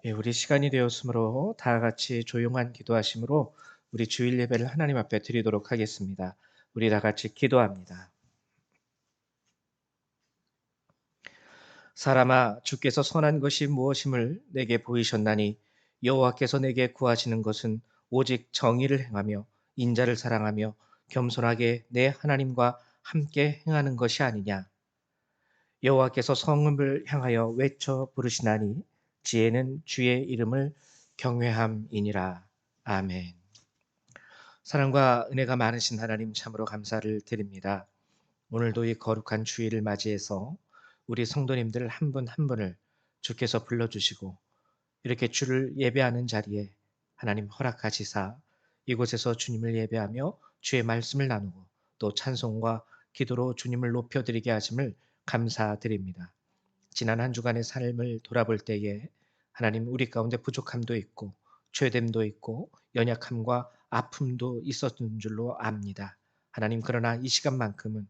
예, 우리 시간이 되었으므로 다 같이 조용한 기도하심으로 우리 주일 예배를 하나님 앞에 드리도록 하겠습니다. 우리 다 같이 기도합니다. 사람아, 주께서 선한 것이 무엇임을 내게 보이셨나니 여호와께서 내게 구하시는 것은 오직 정의를 행하며 인자를 사랑하며 겸손하게 내 하나님과 함께 행하는 것이 아니냐. 여호와께서 성읍을 향하여 외쳐 부르시나니 지혜는 주의 이름을 경외함이니라. 아멘. 사랑과 은혜가 많으신 하나님, 참으로 감사를 드립니다. 오늘도 이 거룩한 주일을 맞이해서 우리 성도님들 한 분 한 분을 주께서 불러주시고 이렇게 주를 예배하는 자리에 하나님 허락하시사 이곳에서 주님을 예배하며 주의 말씀을 나누고 또 찬송과 기도로 주님을 높여드리게 하심을 감사드립니다. 지난 한 주간의 삶을 돌아볼 때에 하나님, 우리 가운데 부족함도 있고 죄됨도 있고 연약함과 아픔도 있었던 줄로 압니다. 하나님, 그러나 이 시간만큼은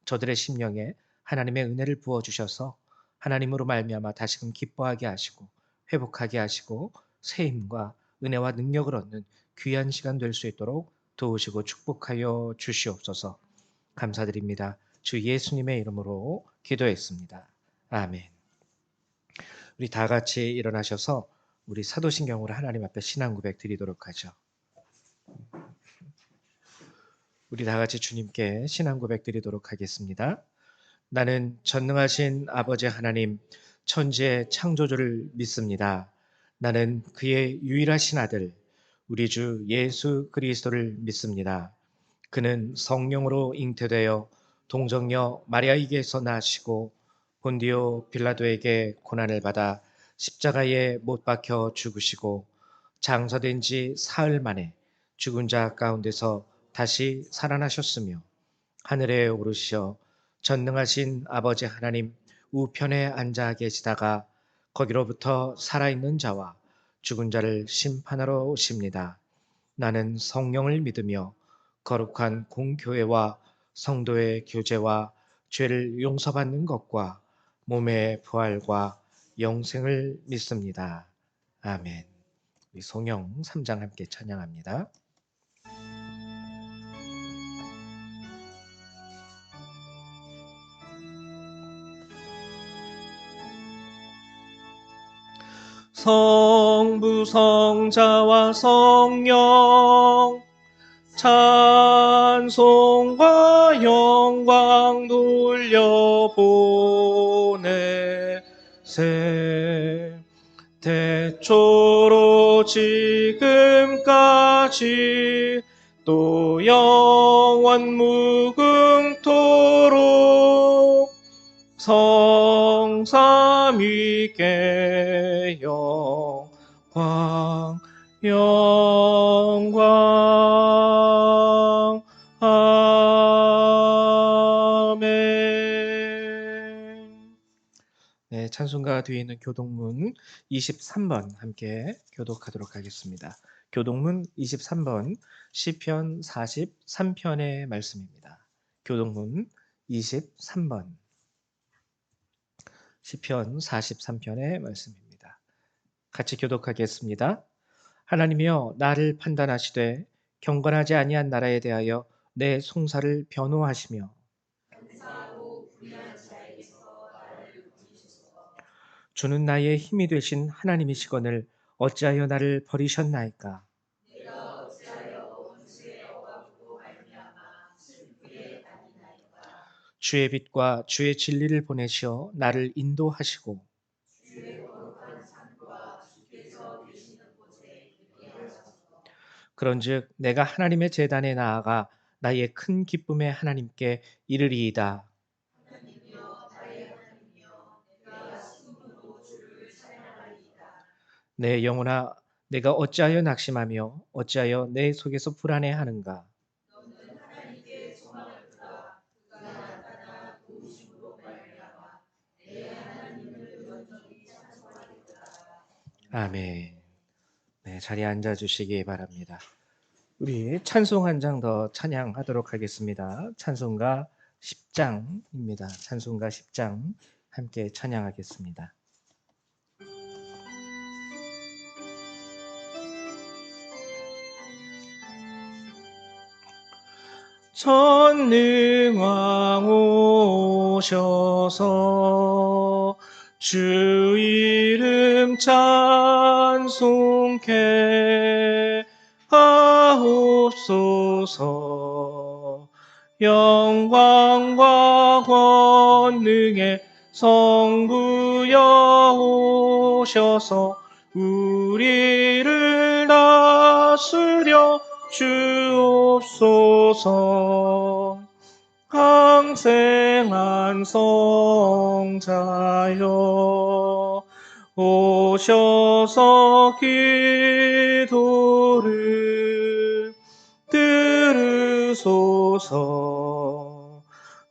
저들의 심령에 하나님의 은혜를 부어 주셔서 하나님으로 말미암아 다시금 기뻐하게 하시고 회복하게 하시고 새 힘과 은혜와 능력을 얻는 귀한 시간 될 수 있도록 도우시고 축복하여 주시옵소서. 감사드립니다. 주 예수님의 이름으로 기도했습니다. 아멘. 우리 다 같이 일어나셔서 우리 사도신경으로 하나님 앞에 신앙 고백 드리도록 하죠. 우리 다 같이 주님께 신앙 고백 드리도록 하겠습니다. 나는 전능하신 아버지 하나님, 천지의 창조주를 믿습니다. 나는 그의 유일하신 아들, 우리 주 예수 그리스도를 믿습니다. 그는 성령으로 잉태되어 동정녀 마리아에게서 나시고 본디오 빌라도에게 고난을 받아 십자가에 못 박혀 죽으시고 장사된 지 사흘 만에 죽은 자 가운데서 다시 살아나셨으며 하늘에 오르시어 전능하신 아버지 하나님 우편에 앉아 계시다가 거기로부터 살아있는 자와 죽은 자를 심판하러 오십니다. 나는 성령을 믿으며 거룩한 공교회와 성도의 교제와 죄를 용서받는 것과 몸의 부활과 영생을 믿습니다. 아멘. 우리 성령 3장 함께 찬양합니다. 성부 성자와 성령 찬송과 영광 돌려보내세. 태초로 지금까지 또 영원 무궁토록 성삼위께 영광 영광 아멘. 네, 찬송가 뒤에 있는 교동문 23번 함께 교독하도록 하겠습니다. 교동문 23번 시편 43편의 말씀입니다. 교동문 23번 시편 43편의 말씀입니다. 같이 교독하겠습니다. 하나님이여, 나를 판단하시되 경건하지 아니한 나라에 대하여 내 송사를 변호하시며 주는 나의 힘이 되신 하나님이시거늘 어찌하여 나를 버리셨나이까. 주의 빛과 주의 진리를 보내시어 나를 인도하시고 그런즉 내가 하나님의 제단에 나아가 나의 큰 기쁨의 하나님께 이르리이다. 내 영혼아, 내가 어찌하여 낙심하며 어찌하여 내 속에서 불안해하는가. 아멘. 네, 자리에 앉아 주시기 바랍니다. 우리 찬송 한 장 더 찬양하도록 하겠습니다. 찬송가 10장입니다. 찬송가 10장 함께 찬양하겠습니다. 전능왕 오셔서 주 이름 찬송케 하옵소서. 영광과 권능의 성부여 오셔서 우리를 다스려 주옵소서. 항생한 성자여 오셔서 기도를 들으소서.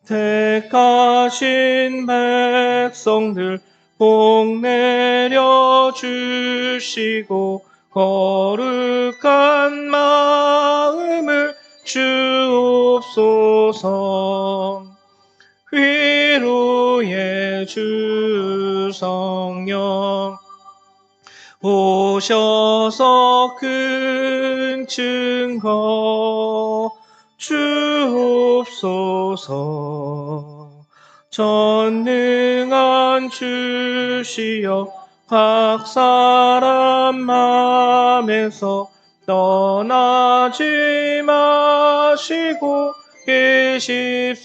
택하신 백성들 복 내려 주시고 거룩한 마음을 주옵소서. 위로의 주 성령 오셔서 큰 증거 주옵소서. 전능한 주시여 각 사람 맘에서 떠나지 마시고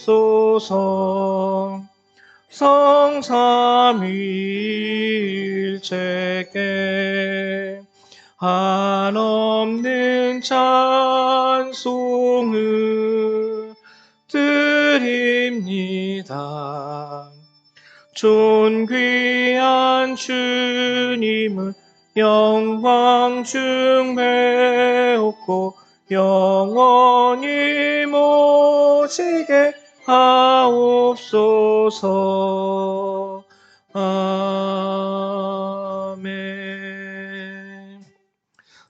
계십소서. 성삼위일체께 한없는 찬송을 드립니다. 존귀한 주님을 영광 중배옵고 영원히 모시게 하옵소서. 아멘.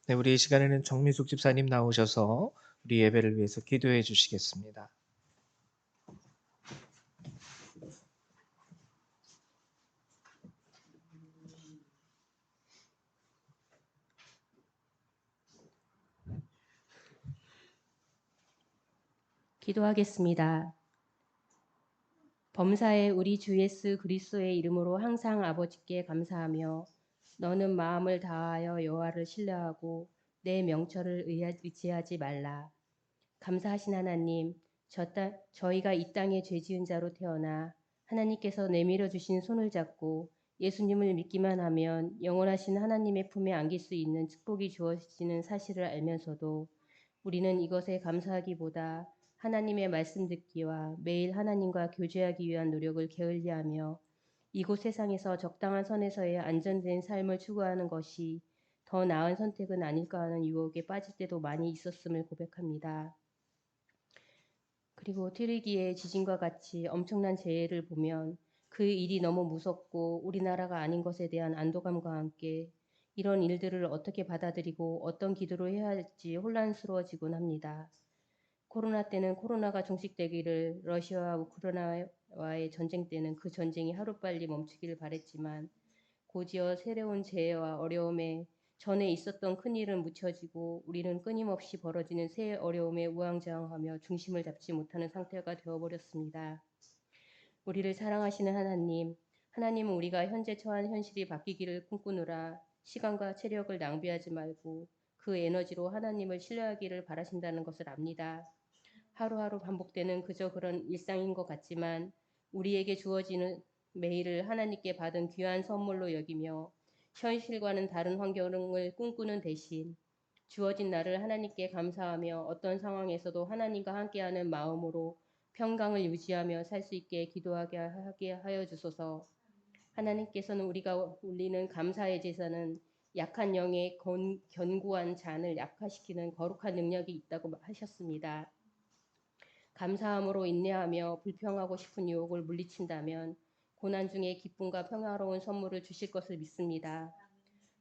네, 우리 이 시간에는 정미숙 집사님 나오셔서 우리 예배를 위해서 기도해 주시겠습니다. 기도하겠습니다. 범사에 우리 주 예수 그리스도의 이름으로 항상 아버지께 감사하며 너는 마음을 다하여 여호와를 신뢰하고 내 명철을 의지하지 말라. 감사하신 하나님, 저희가 이 땅에 죄 지은 자로 태어나 하나님께서 내밀어 주신 손을 잡고 예수님을 믿기만 하면 영원하신 하나님의 품에 안길 수 있는 축복이 주어지는 사실을 알면서도 우리는 이것에 감사하기보다 하나님의 말씀 듣기와 매일 하나님과 교제하기 위한 노력을 게을리하며 이곳 세상에서 적당한 선에서의 안전된 삶을 추구하는 것이 더 나은 선택은 아닐까 하는 유혹에 빠질 때도 많이 있었음을 고백합니다. 그리고 트리기의 지진과 같이 엄청난 재해를 보면 그 일이 너무 무섭고 우리나라가 아닌 것에 대한 안도감과 함께 이런 일들을 어떻게 받아들이고 어떤 기도를 해야 할지 혼란스러워지곤 합니다. 코로나 때는 코로나가 종식되기를, 러시아와 우크라이나와의 전쟁 때는 그 전쟁이 하루빨리 멈추기를 바랬지만 곧이어 새로운 재해와 어려움에 전에 있었던 큰일은 묻혀지고 우리는 끊임없이 벌어지는 새 어려움에 우왕좌왕하며 중심을 잡지 못하는 상태가 되어버렸습니다. 우리를 사랑하시는 하나님, 하나님은 우리가 현재 처한 현실이 바뀌기를 꿈꾸느라 시간과 체력을 낭비하지 말고 그 에너지로 하나님을 신뢰하기를 바라신다는 것을 압니다. 하루하루 반복되는 그저 그런 일상인 것 같지만 우리에게 주어지는 매일을 하나님께 받은 귀한 선물로 여기며 현실과는 다른 환경을 꿈꾸는 대신 주어진 날을 하나님께 감사하며 어떤 상황에서도 하나님과 함께하는 마음으로 평강을 유지하며 살 수 있게 기도하게 하여 주소서. 하나님께서는 우리가 올리는 감사의 제사는 약한 영의 견고한 잔을 약화시키는 거룩한 능력이 있다고 하셨습니다. 감사함으로 인내하며 불평하고 싶은 유혹을 물리친다면 고난 중에 기쁨과 평화로운 선물을 주실 것을 믿습니다.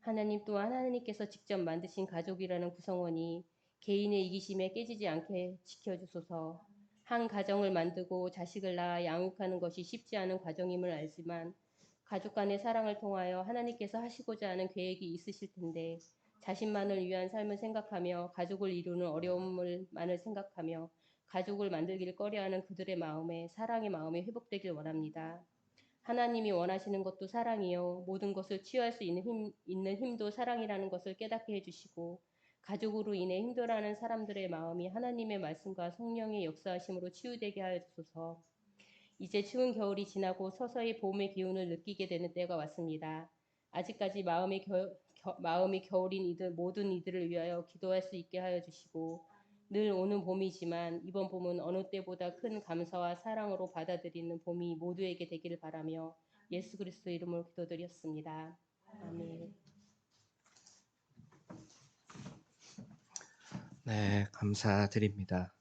하나님 또한 하나님께서 직접 만드신 가족이라는 구성원이 개인의 이기심에 깨지지 않게 지켜주소서. 한 가정을 만들고 자식을 낳아 양육하는 것이 쉽지 않은 과정임을 알지만 가족 간의 사랑을 통하여 하나님께서 하시고자 하는 계획이 있으실 텐데 자신만을 위한 삶을 생각하며 가족을 이루는 어려움을만을 생각하며 가족을 만들기를 꺼려하는 그들의 마음에 사랑의 마음이 회복되길 원합니다. 하나님이 원하시는 것도 사랑이요. 모든 것을 치유할 수 있는 힘도 사랑이라는 것을 깨닫게 해주시고, 가족으로 인해 힘들어하는 사람들의 마음이 하나님의 말씀과 성령의 역사하심으로 치유되게 하여주소서. 이제 추운 겨울이 지나고 서서히 봄의 기운을 느끼게 되는 때가 왔습니다. 아직까지 마음이 겨울인 모든 이들을 위하여 기도할 수 있게 하여 주시고, 늘 오는 봄이지만 이번 봄은 어느 때보다 큰 감사와 사랑으로 받아들이는 봄이 모두에게 되기를 바라며 예수 그리스도 이름으로 기도드렸습니다. 아멘. 네, 감사드립니다.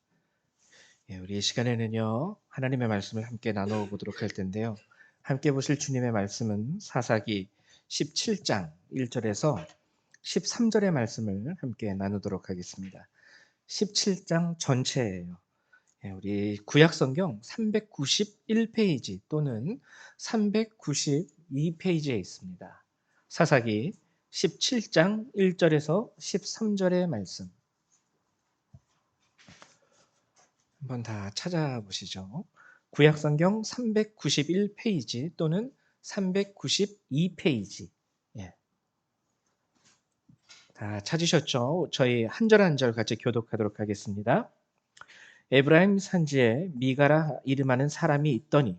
예, 우리 이 시간에는요, 하나님의 말씀을 함께 나누어 보도록 할 텐데요. 함께 보실 주님의 말씀은 사사기 17장 1절에서 13절의 말씀을 함께 나누도록 하겠습니다. 17장 전체예요. 예, 우리 구약 성경 391페이지 또는 392페이지에 있습니다. 사사기 17장 1절에서 13절의 말씀. 한번 다 찾아보시죠. 구약 성경 391페이지 또는 392페이지. 예. 다 찾으셨죠? 저희 한 절 한 절 같이 교독하도록 하겠습니다. 에브라임 산지에 미가라 이름하는 사람이 있더니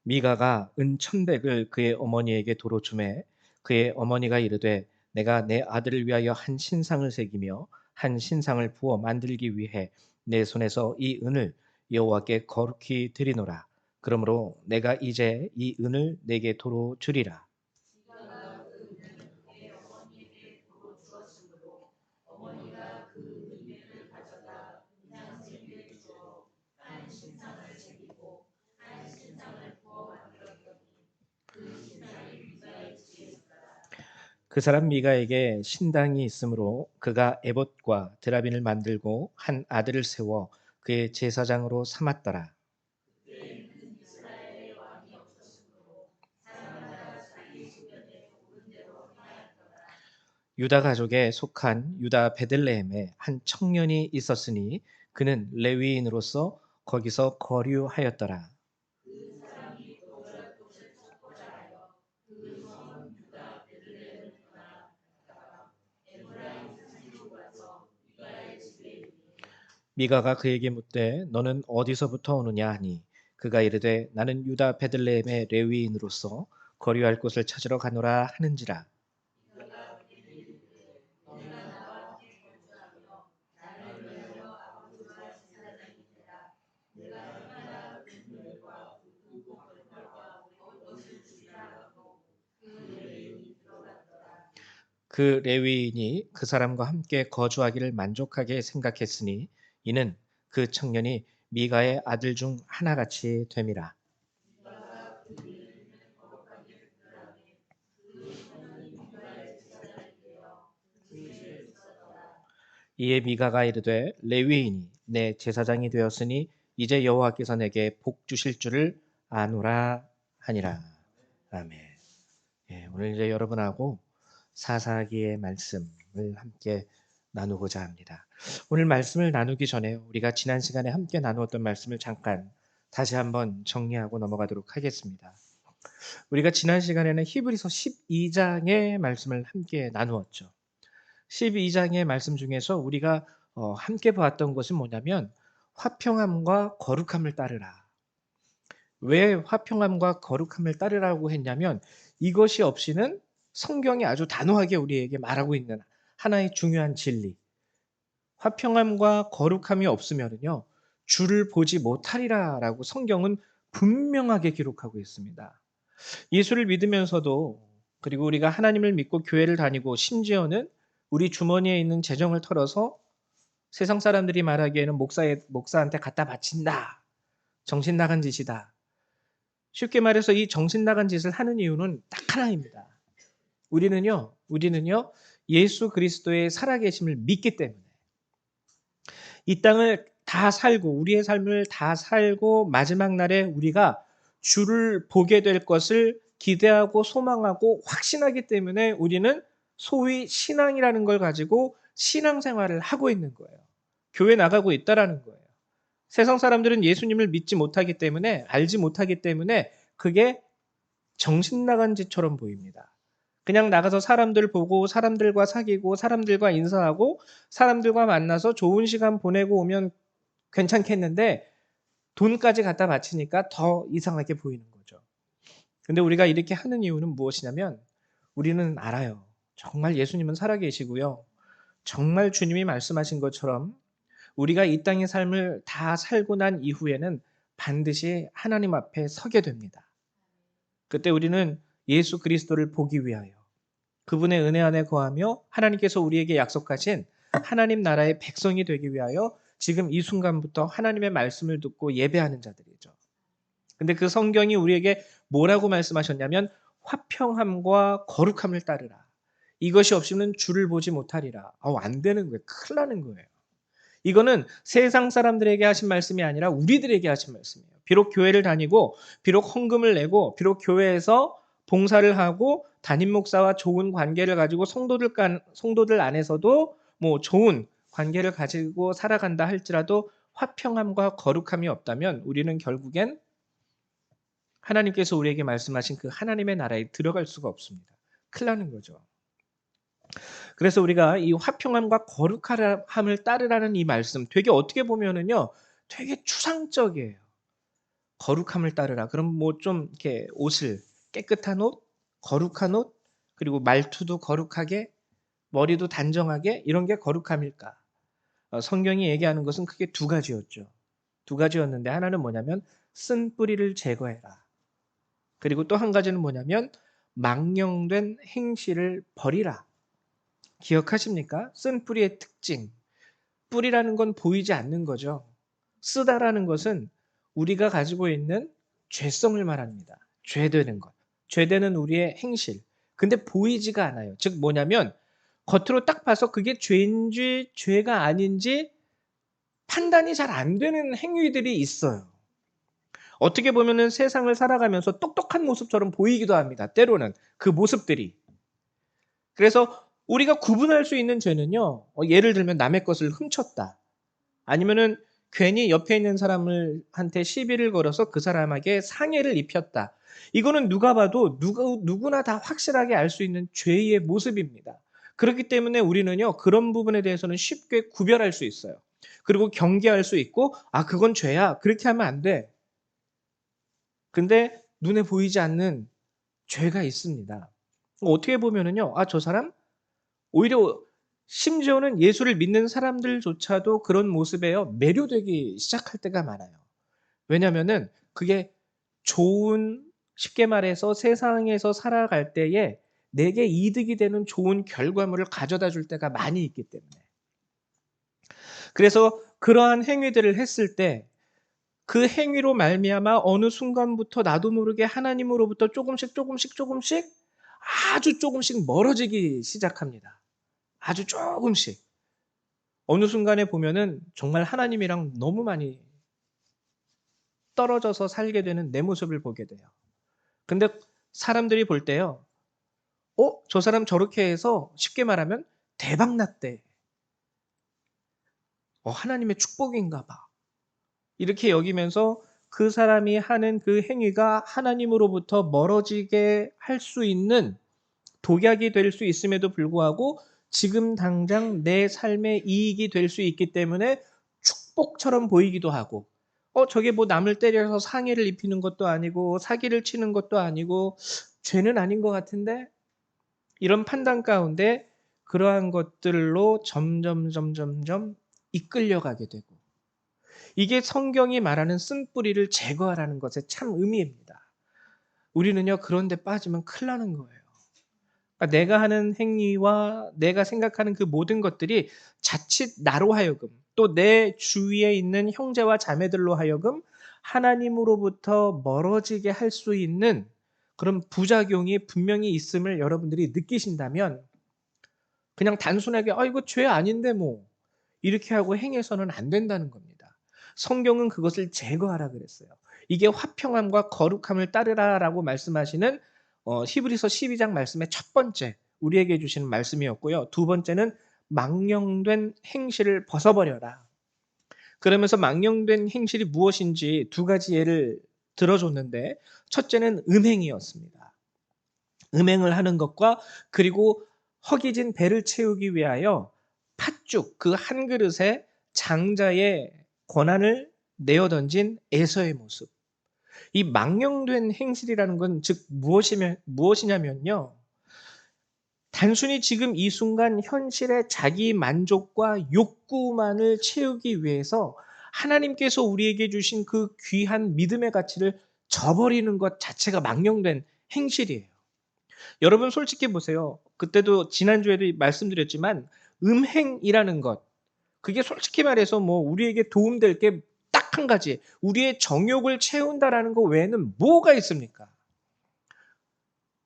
미가가 은 1,100을 그의 어머니에게 도로 주매 그의 어머니가 이르되 내가 내 아들을 위하여 한 신상을 새기며 한 신상을 부어 만들기 위해 내 손에서 이 은을 여호와께 거룩히 드리노라. 그러므로 내가 이제 이 은을 내게 도로 주리라. 그 사람 미가에게 신당이 있으므로 그가 에봇과 드라빈을 만들고 한 아들을 세워 그의 제사장으로 삼았더라. 유다 가족에 속한 유다 베들레헴에 한 청년이 있었으니 그는 레위인으로서 거기서 거류하였더라. 미가가 그에게 묻되 너는 어디서부터 오느냐 하니 그가 이르되 나는 유다 베들레헴의 레위인으로서 거류할 곳을 찾으러 가노라 하는지라. 그 레위인이 그 사람과 함께 거주하기를 만족하게 생각했으니 이는 그 청년이 미가의 아들 중 하나같이 됨이라. 이에 미가가 이르되 레위인이 내 제사장이 되었으니 이제 여호와께서 내게 복 주실 줄을 아노라 하니라. 아멘. 예, 오늘 이제 여러분하고 사사기의 말씀을 함께 나누고자 합니다. 오늘 말씀을 나누기 전에 우리가 지난 시간에 함께 나누었던 말씀을 잠깐 다시 한번 정리하고 넘어가도록 하겠습니다. 우리가 지난 시간에는 히브리서 12장의 말씀을 함께 나누었죠. 12장의 말씀 중에서 우리가 함께 보았던 것은 뭐냐면 화평함과 거룩함을 따르라. 왜 화평함과 거룩함을 따르라고 했냐면 이것이 없이는 성경이 아주 단호하게 우리에게 말하고 있는 하나의 중요한 진리. 화평함과 거룩함이 없으면요 주를 보지 못하리라라고 성경은 분명하게 기록하고 있습니다. 예수를 믿으면서도 그리고 우리가 하나님을 믿고 교회를 다니고 심지어는 우리 주머니에 있는 재정을 털어서 세상 사람들이 말하기에는 목사한테 갖다 바친다. 정신 나간 짓이다. 쉽게 말해서 이 정신 나간 짓을 하는 이유는 딱 하나입니다. 우리는요, 우리는요, 예수 그리스도의 살아계심을 믿기 때문에 이 땅을 다 살고 우리의 삶을 다 살고 마지막 날에 우리가 주를 보게 될 것을 기대하고 소망하고 확신하기 때문에 우리는 소위 신앙이라는 걸 가지고 신앙생활을 하고 있는 거예요. 교회 나가고 있다라는 거예요. 세상 사람들은 예수님을 믿지 못하기 때문에 알지 못하기 때문에 그게 정신 나간 짓처럼 보입니다. 그냥 나가서 사람들 보고 사람들과 사귀고 사람들과 인사하고 사람들과 만나서 좋은 시간 보내고 오면 괜찮겠는데 돈까지 갖다 바치니까 더 이상하게 보이는 거죠. 근데 우리가 이렇게 하는 이유는 무엇이냐면 우리는 알아요. 정말 예수님은 살아계시고요. 정말 주님이 말씀하신 것처럼 우리가 이 땅의 삶을 다 살고 난 이후에는 반드시 하나님 앞에 서게 됩니다. 그때 우리는 예수 그리스도를 보기 위하여 그분의 은혜 안에 거하며 하나님께서 우리에게 약속하신 하나님 나라의 백성이 되기 위하여 지금 이 순간부터 하나님의 말씀을 듣고 예배하는 자들이죠. 근데 그 성경이 우리에게 뭐라고 말씀하셨냐면 화평함과 거룩함을 따르라. 이것이 없이는 주를 보지 못하리라. 안 되는 거예요. 큰일 나는 거예요. 이거는 세상 사람들에게 하신 말씀이 아니라 우리들에게 하신 말씀이에요. 비록 교회를 다니고 비록 헌금을 내고 비록 교회에서 봉사를 하고 담임 목사와 좋은 관계를 가지고 성도들 안에서도 뭐 좋은 관계를 가지고 살아간다 할지라도 화평함과 거룩함이 없다면 우리는 결국엔 하나님께서 우리에게 말씀하신 그 하나님의 나라에 들어갈 수가 없습니다. 큰일 나는 거죠. 그래서 우리가 이 화평함과 거룩함을 따르라는 이 말씀 되게 어떻게 보면은요, 되게 추상적이에요. 거룩함을 따르라. 그럼 뭐 좀 이렇게 옷을 깨끗한 옷, 거룩한 옷, 그리고 말투도 거룩하게, 머리도 단정하게 이런 게 거룩함일까? 성경이 얘기하는 것은 크게 두 가지였죠. 두 가지였는데 하나는 뭐냐면 쓴 뿌리를 제거해라. 그리고 또 한 가지는 뭐냐면 망령된 행실을 버리라. 기억하십니까? 쓴 뿌리의 특징. 뿌리라는 건 보이지 않는 거죠. 쓰다라는 것은 우리가 가지고 있는 죄성을 말합니다. 죄되는 것. 죄되는 우리의 행실. 근데 보이지가 않아요. 즉 뭐냐면 겉으로 딱 봐서 그게 죄인지 죄가 아닌지 판단이 잘 안 되는 행위들이 있어요. 어떻게 보면은 세상을 살아가면서 똑똑한 모습처럼 보이기도 합니다. 때로는 그 모습들이. 그래서 우리가 구분할 수 있는 죄는요. 예를 들면 남의 것을 훔쳤다. 아니면은 괜히 옆에 있는 사람을 한테 시비를 걸어서 그 사람에게 상해를 입혔다. 이거는 누가 봐도 누구나 다 확실하게 알 수 있는 죄의 모습입니다. 그렇기 때문에 우리는요. 그런 부분에 대해서는 쉽게 구별할 수 있어요. 그리고 경계할 수 있고 그건 죄야. 그렇게 하면 안 돼. 근데 눈에 보이지 않는 죄가 있습니다. 어떻게 보면은요. 저 사람 오히려 심지어는 예수를 믿는 사람들조차도 그런 모습에요. 매료되기 시작할 때가 많아요. 왜냐면은 그게 좋은 쉽게 말해서 세상에서 살아갈 때에 내게 이득이 되는 좋은 결과물을 가져다 줄 때가 많이 있기 때문에. 그래서 그러한 행위들을 했을 때 그 행위로 말미암아 어느 순간부터 나도 모르게 하나님으로부터 조금씩 아주 조금씩 멀어지기 시작합니다. 아주 조금씩. 어느 순간에 보면은 정말 하나님이랑 너무 많이 떨어져서 살게 되는 내 모습을 보게 돼요. 근데 사람들이 볼 때요. 저 사람 저렇게 해서 쉽게 말하면 대박 났대. 하나님의 축복인가 봐. 이렇게 여기면서 그 사람이 하는 그 행위가 하나님으로부터 멀어지게 할 수 있는 독약이 될 수 있음에도 불구하고 지금 당장 내 삶의 이익이 될 수 있기 때문에 축복처럼 보이기도 하고 저게 뭐 남을 때려서 상해를 입히는 것도 아니고 사기를 치는 것도 아니고 죄는 아닌 것 같은데 이런 판단 가운데 그러한 것들로 점점 이끌려가게 되고 이게 성경이 말하는 쓴뿌리를 제거하라는 것의 참 의미입니다. 우리는요 그런 데 빠지면 큰일 나는 거예요. 그러니까 내가 하는 행위와 내가 생각하는 그 모든 것들이 자칫 나로 하여금 또 내 주위에 있는 형제와 자매들로 하여금 하나님으로부터 멀어지게 할 수 있는 그런 부작용이 분명히 있음을 여러분들이 느끼신다면 그냥 단순하게 '아 이거 죄 아닌데 뭐.' 이렇게 하고 행해서는 안 된다는 겁니다. 성경은 그것을 제거하라 그랬어요. 이게 화평함과 거룩함을 따르라라고 말씀하시는 히브리서 12장 말씀의 첫 번째 우리에게 주시는 말씀이었고요. 두 번째는 망령된 행실을 벗어버려라. 그러면서 망령된 행실이 무엇인지 두 가지 예를 들어줬는데 첫째는 음행이었습니다. 음행을 하는 것과 그리고 허기진 배를 채우기 위하여 팥죽 그 한 그릇에 장자의 권한을 내어 던진 에서의 모습. 이 망령된 행실이라는 건 즉 무엇이냐면요. 단순히 지금 이 순간 현실의 자기 만족과 욕구만을 채우기 위해서 하나님께서 우리에게 주신 그 귀한 믿음의 가치를 저버리는 것 자체가 망령된 행실이에요. 여러분 솔직히 보세요. 그때도 지난주에도 말씀드렸지만 음행이라는 것 그게 솔직히 말해서 뭐 우리에게 도움될 게 딱 한 가지 우리의 정욕을 채운다라는 거 외에는 뭐가 있습니까?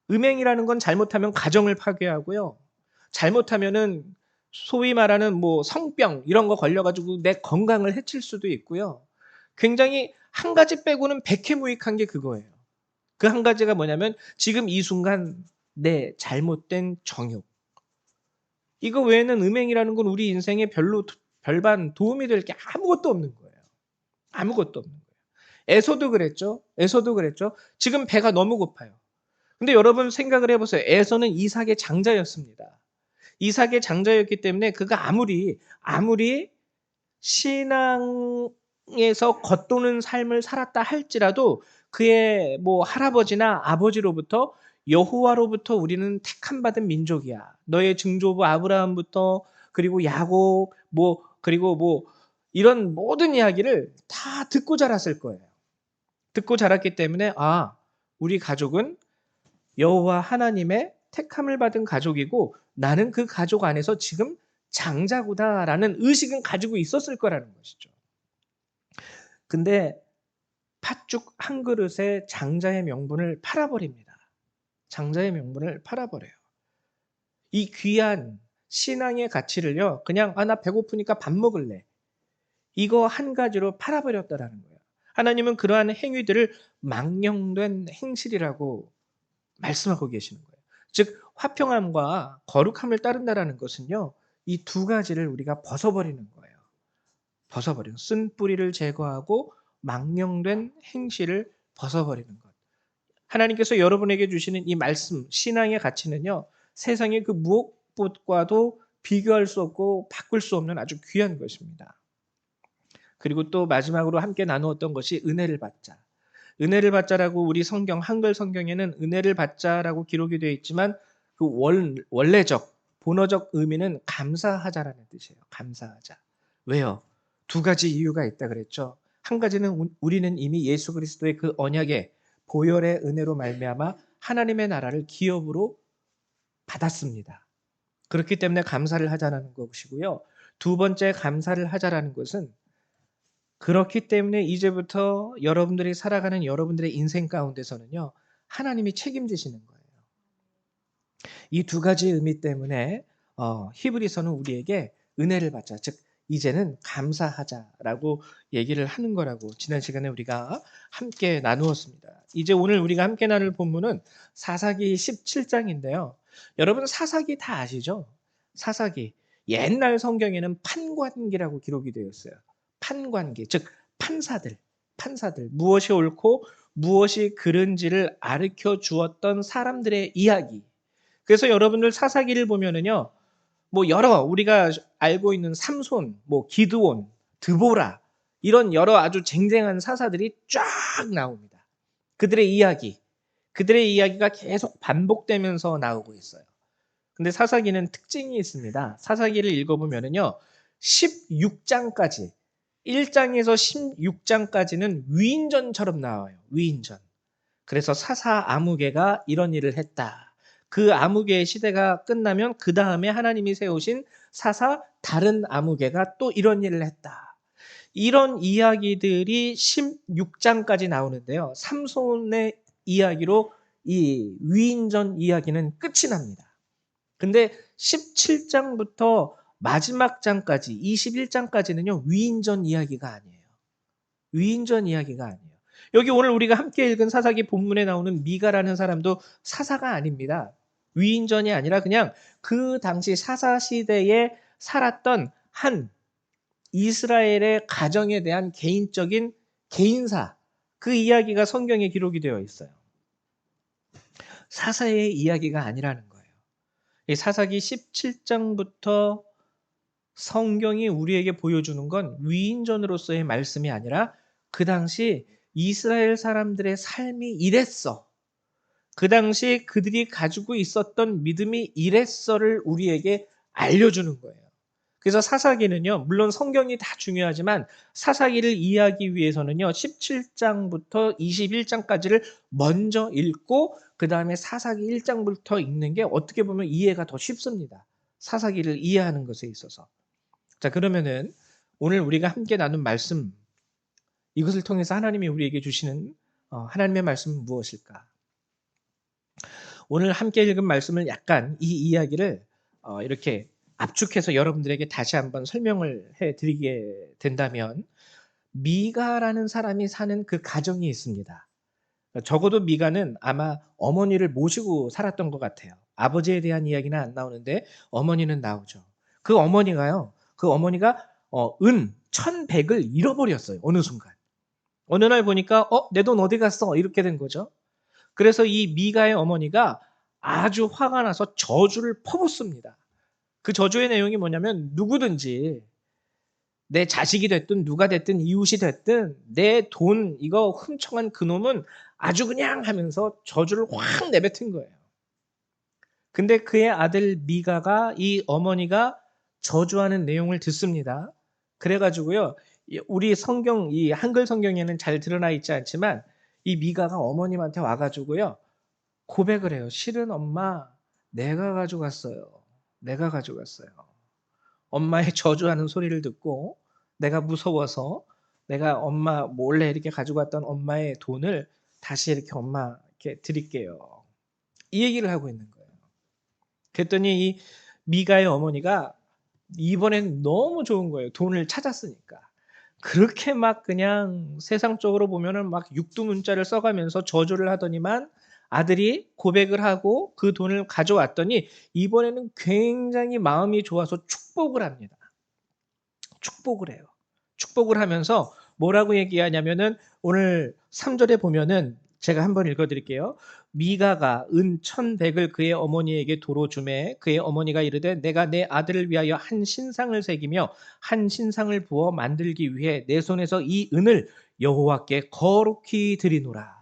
음행이라는 건 잘못하면 가정을 파괴하고요. 잘못하면은 소위 말하는 뭐 성병 이런 거 걸려 가지고 내 건강을 해칠 수도 있고요. 굉장히 한 가지 빼고는 백해무익한 게 그거예요. 그 한 가지가 뭐냐면 지금 이 순간 내 잘못된 정욕. 이거 외에는 음행이라는 건 우리 인생에 별로 별반 도움이 될 게 아무것도 없는 거예요. 아무것도 없는 거예요. 에서도 그랬죠. 에서도 그랬죠. 지금 배가 너무 고파요. 근데 여러분 생각을 해 보세요. 에서는 이삭의 장자였습니다. 이삭의 장자였기 때문에 그가 아무리 신앙에서 겉도는 삶을 살았다 할지라도 그의 뭐 할아버지나 아버지로부터 여호와로부터 우리는 택함 받은 민족이야. 너의 증조부 아브라함부터 그리고 야곱 그리고 뭐 이런 모든 이야기를 다 듣고 자랐을 거예요. 듣고 자랐기 때문에 우리 가족은 여호와 하나님의 택함을 받은 가족이고 나는 그 가족 안에서 지금 장자구나라는 의식은 가지고 있었을 거라는 것이죠. 근데 팥죽 한 그릇에 장자의 명분을 팔아버립니다. 장자의 명분을 팔아버려요. 이 귀한 신앙의 가치를요. 그냥 나 배고프니까 밥 먹을래. 이거 한 가지로 팔아버렸다라는 거예요. 하나님은 그러한 행위들을 망령된 행실이라고 말씀하고 계시는 거예요. 즉 화평함과 거룩함을 따른다라는 것은요. 이 두 가지를 우리가 벗어버리는 거예요. 벗어버리는 쓴뿌리를 제거하고 망령된 행실을 벗어버리는 것. 하나님께서 여러분에게 주시는 이 말씀 신앙의 가치는요. 세상의 그 무엇과도 비교할 수 없고 바꿀 수 없는 아주 귀한 것입니다. 그리고 또 마지막으로 함께 나누었던 것이 은혜를 받자. 은혜를 받자라고 우리 성경 한글 성경에는 은혜를 받자라고 기록이 되어 있지만 그 원래적 본어적 의미는 감사하자라는 뜻이에요. 감사하자. 왜요? 두 가지 이유가 있다 그랬죠. 한 가지는 우리는 이미 예수 그리스도의 그 언약의 보혈의 은혜로 말미암아 하나님의 나라를 기업으로 받았습니다. 그렇기 때문에 감사를 하자라는 것이고요. 두 번째 감사를 하자라는 것은 그렇기 때문에 이제부터 여러분들이 살아가는 여러분들의 인생 가운데서는요. 하나님이 책임지시는 거예요. 이 두 가지 의미 때문에 히브리서는 우리에게 은혜를 받자. 즉 이제는 감사하자라고 얘기를 하는 거라고 지난 시간에 우리가 함께 나누었습니다. 이제 오늘 우리가 함께 나눌 본문은 사사기 17장인데요. 여러분 사사기 다 아시죠? 사사기. 옛날 성경에는 판관기라고 기록이 되어 있어요. 판관기, 즉 판사들 무엇이 옳고 무엇이 그른지를 가르쳐 주었던 사람들의 이야기. 그래서 여러분들 사사기를 보면은요. 뭐 여러 우리가 알고 있는 삼손, 뭐 기드온, 드보라 이런 여러 아주 쟁쟁한 사사들이 쫙 나옵니다. 그들의 이야기가 계속 반복되면서 나오고 있어요. 근데 사사기는 특징이 있습니다. 사사기를 읽어보면은요. 16장까지 1장에서 16장까지는 위인전처럼 나와요. 위인전. 그래서 사사 아무개가 이런 일을 했다. 그 아무개의 시대가 끝나면 그 다음에 하나님이 세우신 사사 다른 아무개가 또 이런 일을 했다. 이런 이야기들이 16장까지 나오는데요. 삼손의 이야기로 이 위인전 이야기는 끝이 납니다. 근데 17장부터 마지막 장까지 21장까지는요. 위인전 이야기가 아니에요. 위인전 이야기가 아니에요. 여기 오늘 우리가 함께 읽은 사사기 본문에 나오는 미가라는 사람도 사사가 아닙니다. 위인전이 아니라 그냥 그 당시 사사 시대에 살았던 한 이스라엘의 가정에 대한 개인적인 개인사, 그 이야기가 성경에 기록이 되어 있어요. 사사의 이야기가 아니라는 거예요. 이 사사기 17장부터 성경이 우리에게 보여주는 건 위인전으로서의 말씀이 아니라 그 당시 이스라엘 사람들의 삶이 이랬어. 그 당시 그들이 가지고 있었던 믿음이 이랬어를 우리에게 알려주는 거예요. 그래서 사사기는요, 물론 성경이 다 중요하지만 사사기를 이해하기 위해서는요, 17장부터 21장까지를 먼저 읽고 그 다음에 사사기 1장부터 읽는 게 어떻게 보면 이해가 더 쉽습니다. 사사기를 이해하는 것에 있어서. 자, 그러면은 오늘 우리가 함께 나눈 말씀, 이것을 통해서 하나님이 우리에게 주시는 하나님의 말씀은 무엇일까? 오늘 함께 읽은 말씀을 약간 이 이야기를 이렇게 압축해서 여러분들에게 다시 한번 설명을 해드리게 된다면, 미가라는 사람이 사는 그 가정이 있습니다. 적어도 미가는 아마 어머니를 모시고 살았던 것 같아요. 아버지에 대한 이야기는 안 나오는데 어머니는 나오죠. 그 어머니가 은 1,100을 잃어버렸어요. 어느 순간. 어느 날 보니까 내 돈 어디 갔어? 이렇게 된 거죠. 그래서 이 미가의 어머니가 아주 화가 나서 저주를 퍼붓습니다. 그 저주의 내용이 뭐냐면, 누구든지 내 자식이 됐든 누가 됐든 이웃이 됐든 내 돈 이거 훔쳐간 그놈은 아주 그냥 하면서 저주를 확 내뱉은 거예요. 근데 그의 아들 미가가 이 어머니가 저주하는 내용을 듣습니다. 그래가지고요, 우리 성경, 이 한글 성경에는 잘 드러나 있지 않지만 이 미가가 어머님한테 와가지고요 고백을 해요. 실은 엄마, 내가 가져갔어요. 내가 가져갔어요. 엄마의 저주하는 소리를 듣고 내가 무서워서 내가 엄마 몰래 이렇게 가지고 왔던 엄마의 돈을 다시 이렇게 엄마 이렇게 드릴게요. 이 얘기를 하고 있는 거예요. 그랬더니 이 미가의 어머니가 이번엔 너무 좋은 거예요. 돈을 찾았으니까. 그렇게 막 그냥 세상적으로 보면은 막 육두문자를 써가면서 저주를 하더니만 아들이 고백을 하고 그 돈을 가져왔더니 이번에는 굉장히 마음이 좋아서 축복을 합니다. 축복을 해요. 축복을 하면서 뭐라고 얘기하냐면은 오늘 3절에 보면은 제가 한번 읽어드릴게요. 미가가 은 1,100을 그의 어머니에게 도로 주매 그의 어머니가 이르되 내가 내 아들을 위하여 한 신상을 새기며 한 신상을 부어 만들기 위해 내 손에서 이 은을 여호와께 거룩히 드리노라.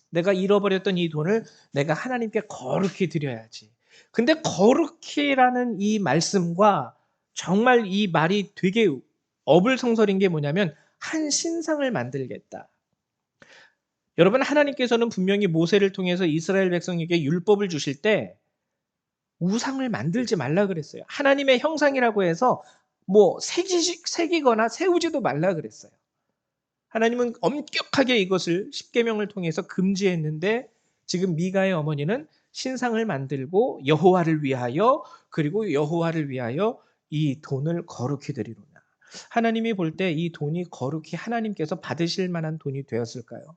내가 잃어버렸던 이 돈을 내가 하나님께 거룩히 드려야지. 근데 거룩히라는 이 말씀과 정말 이 말이 되게 어불성설인 게 뭐냐면, 한 신상을 만들겠다. 여러분, 하나님께서는 분명히 모세를 통해서 이스라엘 백성에게 율법을 주실 때 우상을 만들지 말라 그랬어요. 하나님의 형상이라고 해서 뭐 새기거나 세우지도 말라 그랬어요. 하나님은 엄격하게 이것을 십계명을 통해서 금지했는데 지금 미가의 어머니는 신상을 만들고 여호와를 위하여, 그리고 여호와를 위하여 이 돈을 거룩히 드리로다. 하나님이 볼 때 이 돈이 거룩히 하나님께서 받으실 만한 돈이 되었을까요?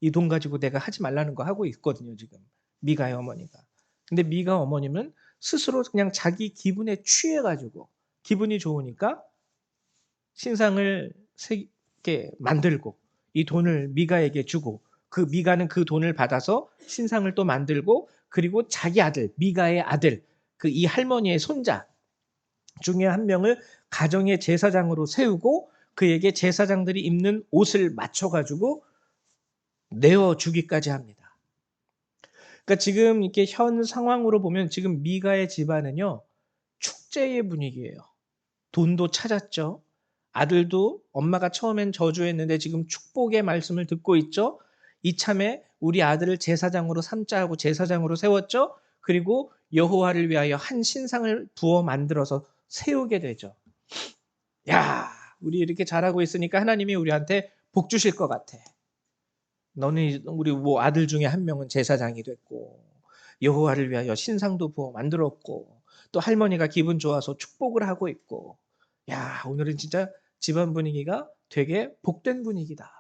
이 돈 가지고 내가 하지 말라는 거 하고 있거든요, 지금 미가의 어머니가. 근데 미가 어머님은 스스로 그냥 자기 기분에 취해가지고 기분이 좋으니까 신상을 새게 만들고 이 돈을 미가에게 주고, 그 미가는 그 돈을 받아서 신상을 또 만들고, 그리고 자기 아들 미가의 아들 그 이 할머니의 손자 중에 한 명을 가정의 제사장으로 세우고 그에게 제사장들이 입는 옷을 맞춰가지고 내어주기까지 합니다. 그러니까 지금 이렇게 현 상황으로 보면 지금 미가의 집안은요 축제의 분위기예요. 돈도 찾았죠. 아들도 엄마가 처음엔 저주했는데 지금 축복의 말씀을 듣고 있죠. 이참에 우리 아들을 제사장으로 삼자 하고 제사장으로 세웠죠. 그리고 여호와를 위하여 한 신상을 부어 만들어서 세우게 되죠. 야, 우리 이렇게 잘하고 있으니까 하나님이 우리한테 복 주실 것 같아. 너는 우리 뭐 아들 중에 한 명은 제사장이 됐고, 여호와를 위하여 신상도 부어 만들었고 또 할머니가 기분 좋아서 축복을 하고 있고 야 오늘은 진짜 집안 분위기가 되게 복된 분위기다.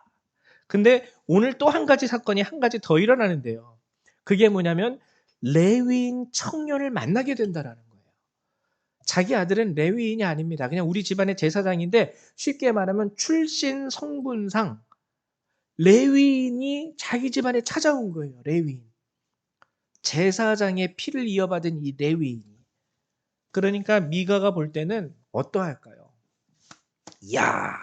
근데 오늘 또 한 가지 사건이 한 가지 더 일어나는데요. 그게 뭐냐면 레위인 청년을 만나게 된다라는 거예요. 자기 아들은 레위인이 아닙니다. 그냥 우리 집안의 제사장인데 쉽게 말하면 출신 성분상 레위인이 자기 집안에 찾아온 거예요. 레위인. 제사장의 피를 이어받은 이 레위인이. 그러니까 미가가 볼 때는 어떠할까요? 야,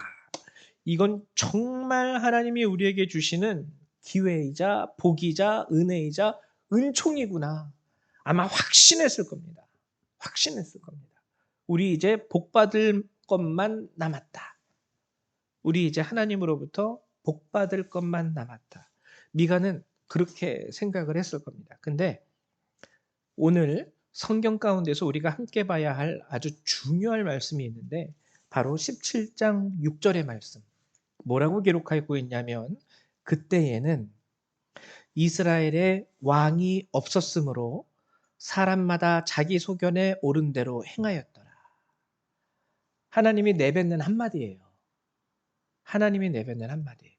이건 정말 하나님이 우리에게 주시는 기회이자 복이자 은혜이자 은총이구나. 아마 확신했을 겁니다. 확신했을 겁니다. 우리 이제 복 받을 것만 남았다. 우리 이제 하나님으로부터 복 받을 것만 남았다. 미가는 그렇게 생각을 했을 겁니다. 근데 오늘 성경 가운데서 우리가 함께 봐야 할 아주 중요한 말씀이 있는데 바로 17장 6절의 말씀. 뭐라고 기록하고 있냐면 그때에는 이스라엘에 왕이 없었으므로 사람마다 자기 소견에 옳은 대로 행하였더라. 하나님이 내뱉는 한마디예요. 하나님이 내뱉는 한마디.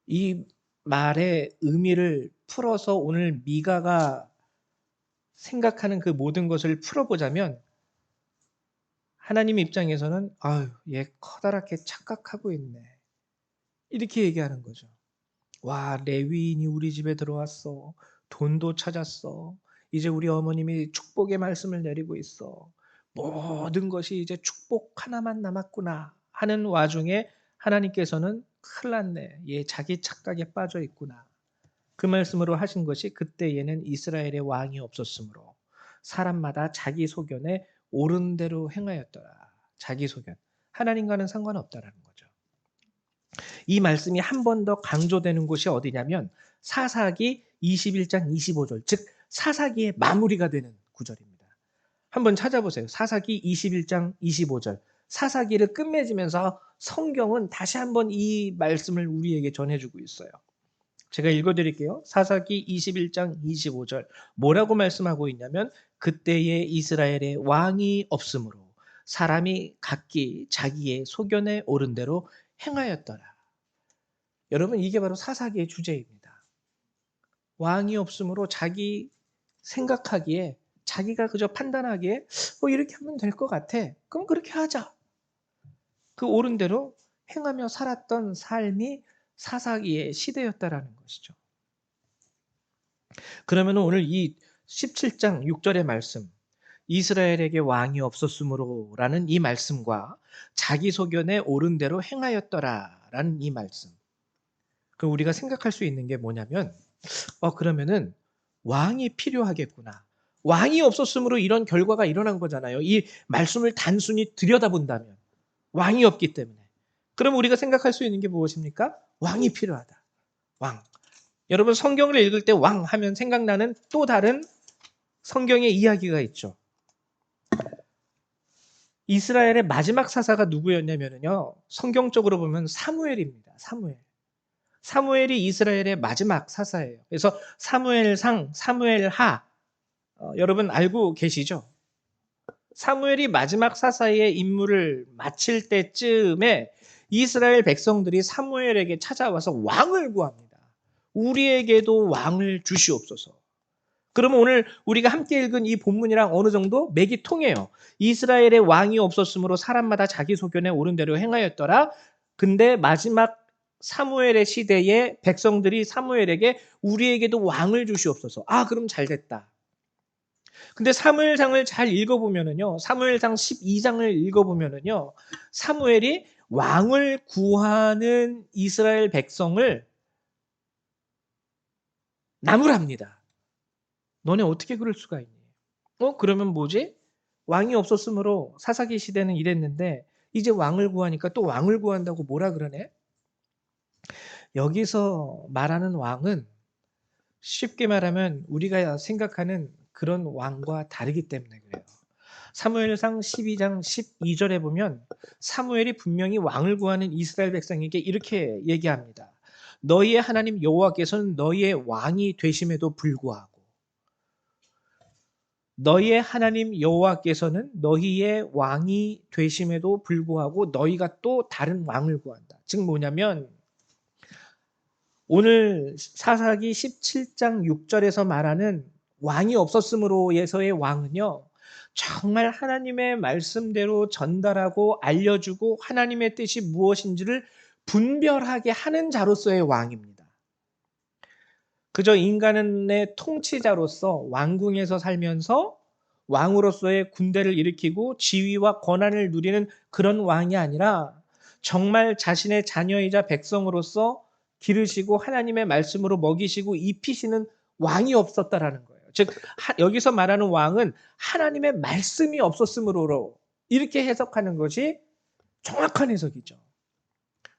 이 말의 의미를 풀어서 오늘 미가가 생각하는 그 모든 것을 풀어보자면 하나님 입장에서는 아유, 얘 커다랗게 착각하고 있네. 이렇게 얘기하는 거죠. 와, 레위인이 우리 집에 들어왔어. 돈도 찾았어. 이제 우리 어머님이 축복의 말씀을 내리고 있어. 모든 것이 이제 축복 하나만 남았구나 하는 와중에 하나님께서는 큰일 났네. 얘 자기 착각에 빠져 있구나. 그 말씀으로 하신 것이 그때에는 이스라엘의 왕이 없었으므로 사람마다 자기 소견에 옳은 대로 행하였더라. 자기 소견. 하나님과는 상관없다라는 거죠. 이 말씀이 한 번 더 강조되는 곳이 어디냐면 사사기 21장 25절, 즉 사사기의 마무리가 되는 구절입니다. 한번 찾아보세요. 사사기 21장 25절. 사사기를 끝맺으면서 성경은 다시 한번 이 말씀을 우리에게 전해주고 있어요. 제가 읽어드릴게요. 사사기 21장 25절. 뭐라고 말씀하고 있냐면 그때에 이스라엘에 왕이 없으므로 사람이 각기 자기의 소견에 옳은 대로 행하였더라. 여러분 이게 바로 사사기의 주제입니다. 왕이 없으므로 자기 생각하기에 자기가 그저 판단하기에 이렇게 하면 될 것 같아. 그럼 그렇게 하자. 그 옳은 대로 행하며 살았던 삶이 사사기의 시대였다라는 것이죠. 그러면 오늘 이 17장 6절의 말씀 이스라엘에게 왕이 없었으므로 라는 이 말씀과 자기 소견에 옳은 대로 행하였더라 라는 이 말씀 그럼 우리가 생각할 수 있는 게 뭐냐면 그러면은 왕이 필요하겠구나. 왕이 없었으므로 이런 결과가 일어난 거잖아요. 이 말씀을 단순히 들여다본다면 왕이 없기 때문에. 그럼 우리가 생각할 수 있는 게 무엇입니까? 왕이 필요하다. 왕. 여러분 성경을 읽을 때 왕 하면 생각나는 또 다른 성경의 이야기가 있죠. 이스라엘의 마지막 사사가 누구였냐면요. 성경적으로 보면 사무엘입니다. 사무엘. 사무엘이 이스라엘의 마지막 사사예요. 그래서 사무엘상, 사무엘하 여러분 알고 계시죠? 사무엘이 마지막 사사의 임무를 마칠 때쯤에 이스라엘 백성들이 사무엘에게 찾아와서 왕을 구합니다. 우리에게도 왕을 주시옵소서. 그러면 오늘 우리가 함께 읽은 이 본문이랑 어느 정도 맥이 통해요. 이스라엘의 왕이 없었으므로 사람마다 자기 소견에 옳은 대로 행하였더라. 근데 마지막 사무엘의 시대에 백성들이 사무엘에게 우리에게도 왕을 주시옵소서. 그럼 잘 됐다. 근데 사무엘상을 잘 읽어보면은요, 사무엘상 12장을 읽어보면은요, 사무엘이 왕을 구하는 이스라엘 백성을 나무랍니다. 너네 어떻게 그럴 수가 있니? 그러면 뭐지? 왕이 없었으므로 사사기 시대는 이랬는데 이제 왕을 구하니까 또 왕을 구한다고 뭐라 그러네? 여기서 말하는 왕은 쉽게 말하면 우리가 생각하는 그런 왕과 다르기 때문에 그래요. 사무엘상 12장 12절에 보면 사무엘이 분명히 왕을 구하는 이스라엘 백성에게 이렇게 얘기합니다. 너희의 하나님 여호와께서는 너희의 왕이 되심에도 불구하고 너희의 하나님 여호와께서는 너희의 왕이 되심에도 불구하고 너희가 또 다른 왕을 구한다. 즉 뭐냐면 오늘 사사기 17장 6절에서 말하는 왕이 없었으므로에서의 왕은요. 정말 하나님의 말씀대로 전달하고 알려주고 하나님의 뜻이 무엇인지를 분별하게 하는 자로서의 왕입니다. 그저 인간의 통치자로서 왕궁에서 살면서 왕으로서의 군대를 일으키고 지위와 권한을 누리는 그런 왕이 아니라 정말 자신의 자녀이자 백성으로서 기르시고 하나님의 말씀으로 먹이시고 입히시는 왕이 없었다라는 거예요. 즉 여기서 말하는 왕은 하나님의 말씀이 없었으므로 이렇게 해석하는 것이 정확한 해석이죠.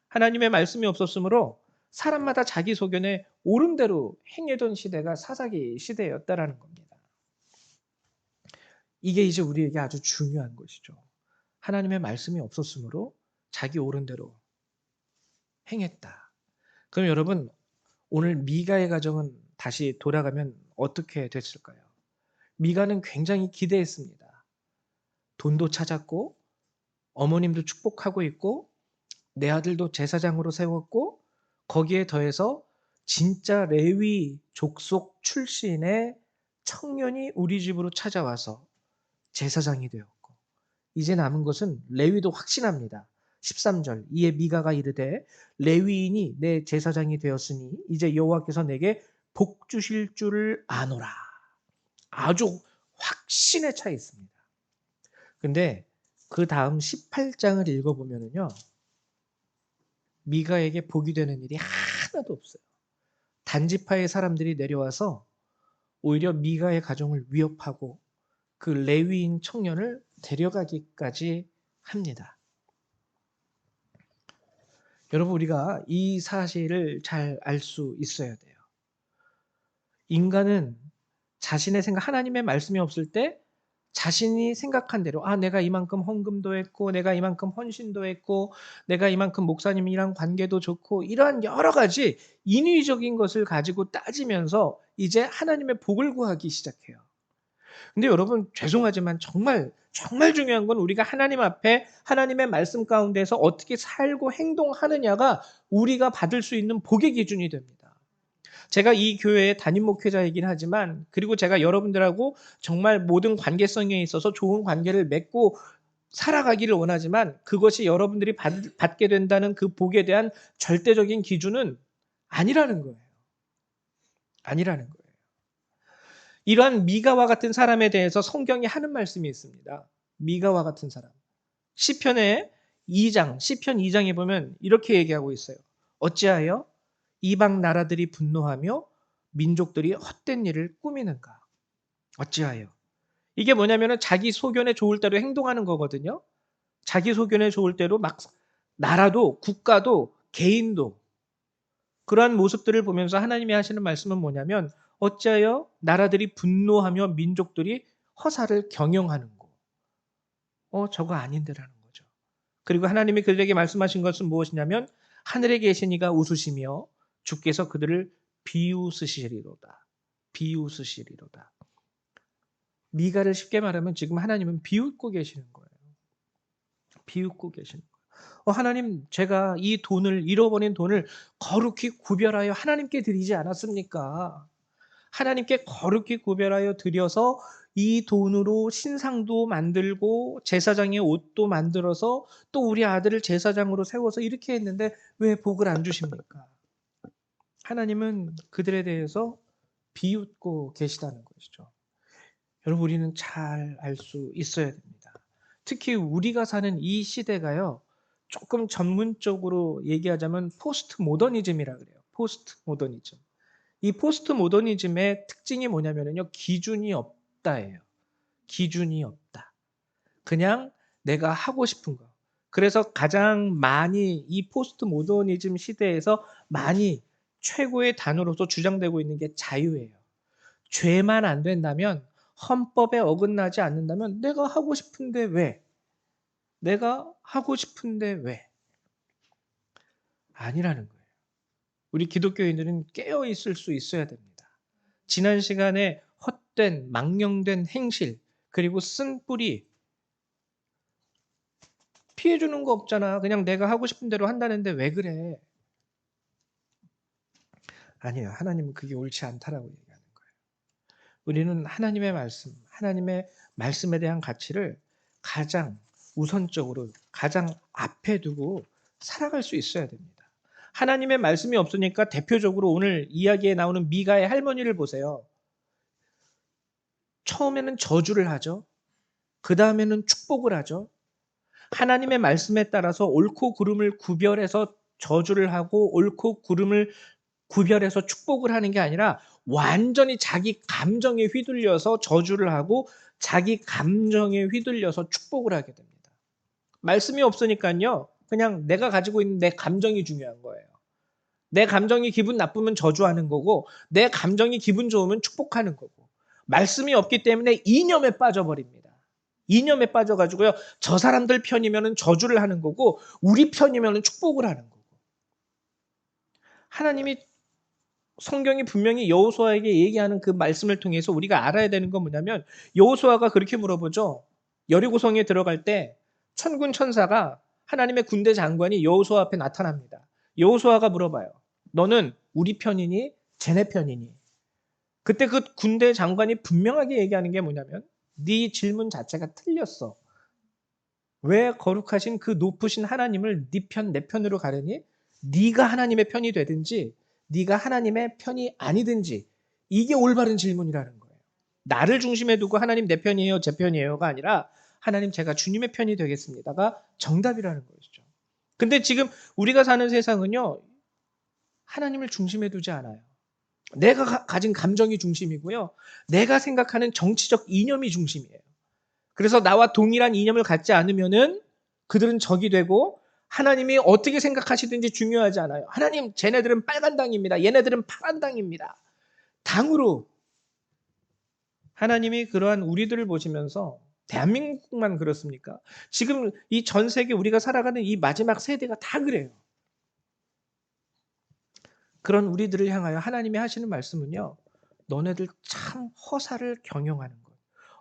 하나님의 말씀이 없었으므로 사람마다 자기 소견에 옳은 대로 행하던 시대가 사사기 시대였다라는 겁니다. 이게 이제 우리에게 아주 중요한 것이죠. 하나님의 말씀이 없었으므로 자기 옳은 대로 행했다. 그럼 여러분 오늘 미가의 가정은 다시 돌아가면 어떻게 됐을까요? 미가는 굉장히 기대했습니다. 돈도 찾았고 어머님도 축복하고 있고 내 아들도 제사장으로 세웠고 거기에 더해서 진짜 레위 족속 출신의 청년이 우리 집으로 찾아와서 제사장이 되었고 이제 남은 것은 레위도 확신합니다. 13절 이에 미가가 이르되 레위인이 내 제사장이 되었으니 이제 여호와께서 내게 복 주실 줄을 아노라. 아주 확신에 차 있습니다. 근데 그 다음 18장을 읽어보면요. 미가에게 복이 되는 일이 하나도 없어요. 단지파의 사람들이 내려와서 오히려 미가의 가정을 위협하고 그 레위인 청년을 데려가기까지 합니다. 여러분 우리가 이 사실을 잘 알 수 있어야 돼요. 인간은 자신의 생각, 하나님의 말씀이 없을 때 자신이 생각한 대로 내가 이만큼 헌금도 했고 내가 이만큼 헌신도 했고 내가 이만큼 목사님이랑 관계도 좋고 이러한 여러 가지 인위적인 것을 가지고 따지면서 이제 하나님의 복을 구하기 시작해요. 근데 여러분 죄송하지만 정말 중요한 건 우리가 하나님 앞에 하나님의 말씀 가운데서 어떻게 살고 행동하느냐가 우리가 받을 수 있는 복의 기준이 됩니다. 제가 이 교회의 담임 목회자이긴 하지만 그리고 제가 여러분들하고 정말 모든 관계성에 있어서 좋은 관계를 맺고 살아가기를 원하지만 그것이 여러분들이 받게 된다는 그 복에 대한 절대적인 기준은 아니라는 거예요. 아니라는 거예요. 이러한 미가와 같은 사람에 대해서 성경이 하는 말씀이 있습니다. 미가와 같은 사람. 시편의 2장, 시편 2장에 보면 이렇게 얘기하고 있어요. 어찌하여 이방 나라들이 분노하며 민족들이 헛된 일을 꾸미는가? 어찌하여? 이게 뭐냐면은 자기 소견에 좋을 대로 행동하는 거거든요. 자기 소견에 좋을 대로 막 나라도 국가도 개인도 그러한 모습들을 보면서 하나님이 하시는 말씀은 뭐냐면 어찌하여 나라들이 분노하며 민족들이 허사를 경영하는 거. 저거 아닌데라는 거죠. 그리고 하나님이 그들에게 말씀하신 것은 무엇이냐면 하늘에 계신 이가 웃으시며 주께서 그들을 비웃으시리로다. 비웃으시리로다. 미가를 쉽게 말하면 지금 하나님은 비웃고 계시는 거예요. 비웃고 계시는 거예요. 하나님 제가 이 돈을 잃어버린 돈을 거룩히 구별하여 하나님께 드리지 않았습니까? 하나님께 거룩히 구별하여 드려서 이 돈으로 신상도 만들고 제사장의 옷도 만들어서 또 우리 아들을 제사장으로 세워서 이렇게 했는데 왜 복을 안 주십니까? 하나님은 그들에 대해서 비웃고 계시다는 것이죠. 여러분 우리는 잘 알 수 있어야 됩니다. 특히 우리가 사는 이 시대가요. 조금 전문적으로 얘기하자면 포스트 모더니즘이라 그래요. 포스트 모더니즘. 이 포스트 모더니즘의 특징이 뭐냐면요. 기준이 없다예요. 기준이 없다. 그냥 내가 하고 싶은 거. 그래서 가장 많이 이 포스트 모더니즘 시대에서 많이 최고의 단어로서 주장되고 있는 게 자유예요. 죄만 안 된다면 헌법에 어긋나지 않는다면 내가 하고 싶은데 왜? 내가 하고 싶은데 왜? 아니라는 거예요. 우리 기독교인들은 깨어 있을 수 있어야 됩니다. 지난 시간에 헛된 망령된 행실 그리고 쓴 뿌리 피해 주는 거 없잖아. 그냥 내가 하고 싶은 대로 한다는데 왜 그래? 아니에요. 하나님은 그게 옳지 않다라고 얘기하는 거예요. 우리는 하나님의 말씀, 하나님의 말씀에 대한 가치를 가장 우선적으로 가장 앞에 두고 살아갈 수 있어야 됩니다. 하나님의 말씀이 없으니까 대표적으로 오늘 이야기에 나오는 미가의 할머니를 보세요. 처음에는 저주를 하죠. 그 다음에는 축복을 하죠. 하나님의 말씀에 따라서 옳고 그름을 구별해서 저주를 하고 옳고 그름을 구별해서 축복을 하는 게 아니라 완전히 자기 감정에 휘둘려서 저주를 하고 자기 감정에 휘둘려서 축복을 하게 됩니다. 말씀이 없으니까요. 그냥 내가 가지고 있는 내 감정이 중요한 거예요. 내 감정이 기분 나쁘면 저주하는 거고 내 감정이 기분 좋으면 축복하는 거고 말씀이 없기 때문에 이념에 빠져버립니다. 이념에 빠져가지고요. 저 사람들 편이면 저주를 하는 거고 우리 편이면 축복을 하는 거고 하나님이 성경이 분명히 여호수아에게 얘기하는 그 말씀을 통해서 우리가 알아야 되는 건 뭐냐면 여호수아가 그렇게 물어보죠. 여리고성에 들어갈 때 천군 천사가 하나님의 군대 장관이 여호수아 앞에 나타납니다. 여호수아가 물어봐요. 너는 우리 편이니 쟤네 편이니? 그때 그 군대 장관이 분명하게 얘기하는 게 뭐냐면 네 질문 자체가 틀렸어. 왜 거룩하신 그 높으신 하나님을 네 편, 내 편으로 가르니? 네가 하나님의 편이 되든지 네가 하나님의 편이 아니든지 이게 올바른 질문이라는 거예요. 나를 중심에 두고 하나님 내 편이에요, 제 편이에요가 아니라 하나님 제가 주님의 편이 되겠습니다가 정답이라는 것이죠. 근데 지금 우리가 사는 세상은요. 하나님을 중심에 두지 않아요. 내가 가진 감정이 중심이고요. 내가 생각하는 정치적 이념이 중심이에요. 그래서 나와 동일한 이념을 갖지 않으면은 그들은 적이 되고 하나님이 어떻게 생각하시든지 중요하지 않아요. 하나님, 쟤네들은 빨간 당입니다. 얘네들은 파란 당입니다. 당으로 하나님이 그러한 우리들을 보시면서 대한민국만 그렇습니까? 지금 이 전 세계 우리가 살아가는 이 마지막 세대가 다 그래요. 그런 우리들을 향하여 하나님이 하시는 말씀은요. 너네들 참 허사를 경영하는 것.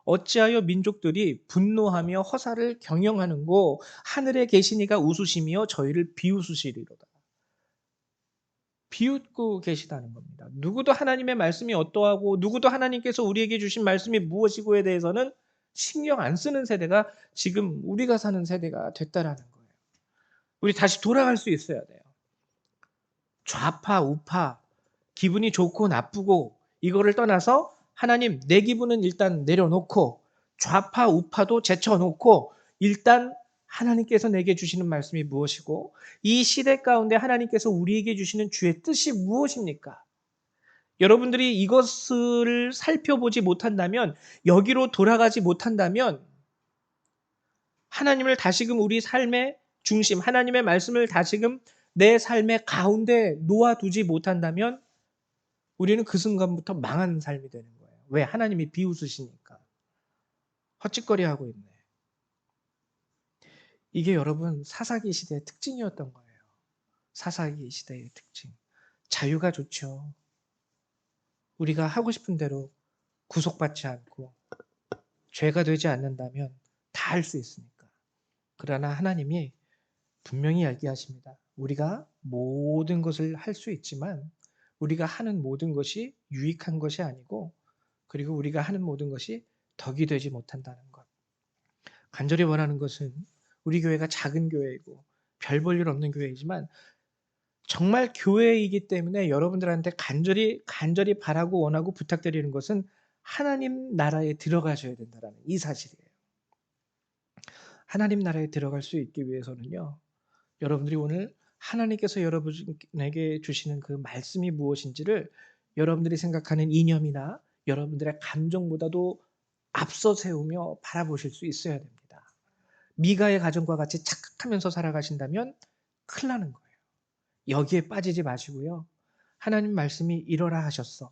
어찌하여 민족들이 분노하며 허사를 경영하는고 하늘에 계신 이가 웃으시며 저희를 비웃으시리로다. 비웃고 계시다는 겁니다. 누구도 하나님의 말씀이 어떠하고 누구도 하나님께서 우리에게 주신 말씀이 무엇이고에 대해서는 신경 안 쓰는 세대가 지금 우리가 사는 세대가 됐다라는 거예요. 우리 다시 돌아갈 수 있어야 돼요. 좌파, 우파, 기분이 좋고 나쁘고 이거를 떠나서 하나님 내 기분은 일단 내려놓고 좌파, 우파도 제쳐놓고 일단 하나님께서 내게 주시는 말씀이 무엇이고 이 시대 가운데 하나님께서 우리에게 주시는 주의 뜻이 무엇입니까? 여러분들이 이것을 살펴보지 못한다면 여기로 돌아가지 못한다면 하나님을 다시금 우리 삶의 중심, 하나님의 말씀을 다시금 내 삶의 가운데 놓아두지 못한다면 우리는 그 순간부터 망한 삶이 되는 거예요. 왜? 하나님이 비웃으시니까. 헛짓거리하고 있네. 이게 여러분 사사기 시대의 특징이었던 거예요. 사사기 시대의 특징. 자유가 좋죠. 우리가 하고 싶은 대로 구속받지 않고 죄가 되지 않는다면 다 할 수 있으니까. 그러나 하나님이 분명히 이야기하십니다. 우리가 모든 것을 할 수 있지만 우리가 하는 모든 것이 유익한 것이 아니고 그리고 우리가 하는 모든 것이 덕이 되지 못한다는 것. 간절히 원하는 것은 우리 교회가 작은 교회이고 별 볼 일 없는 교회이지만 정말 교회이기 때문에 여러분들한테 간절히 바라고 원하고 부탁드리는 것은 하나님 나라에 들어가셔야 된다는 이 사실이에요. 하나님 나라에 들어갈 수 있기 위해서는요. 여러분들이 오늘 하나님께서 여러분에게 주시는 그 말씀이 무엇인지를 여러분들이 생각하는 이념이나 여러분들의 감정보다도 앞서 세우며 바라보실 수 있어야 됩니다. 미가의 가정과 같이 착각하면서 살아가신다면 큰일 나는 거예요. 여기에 빠지지 마시고요. 하나님 말씀이 이러라 하셨어.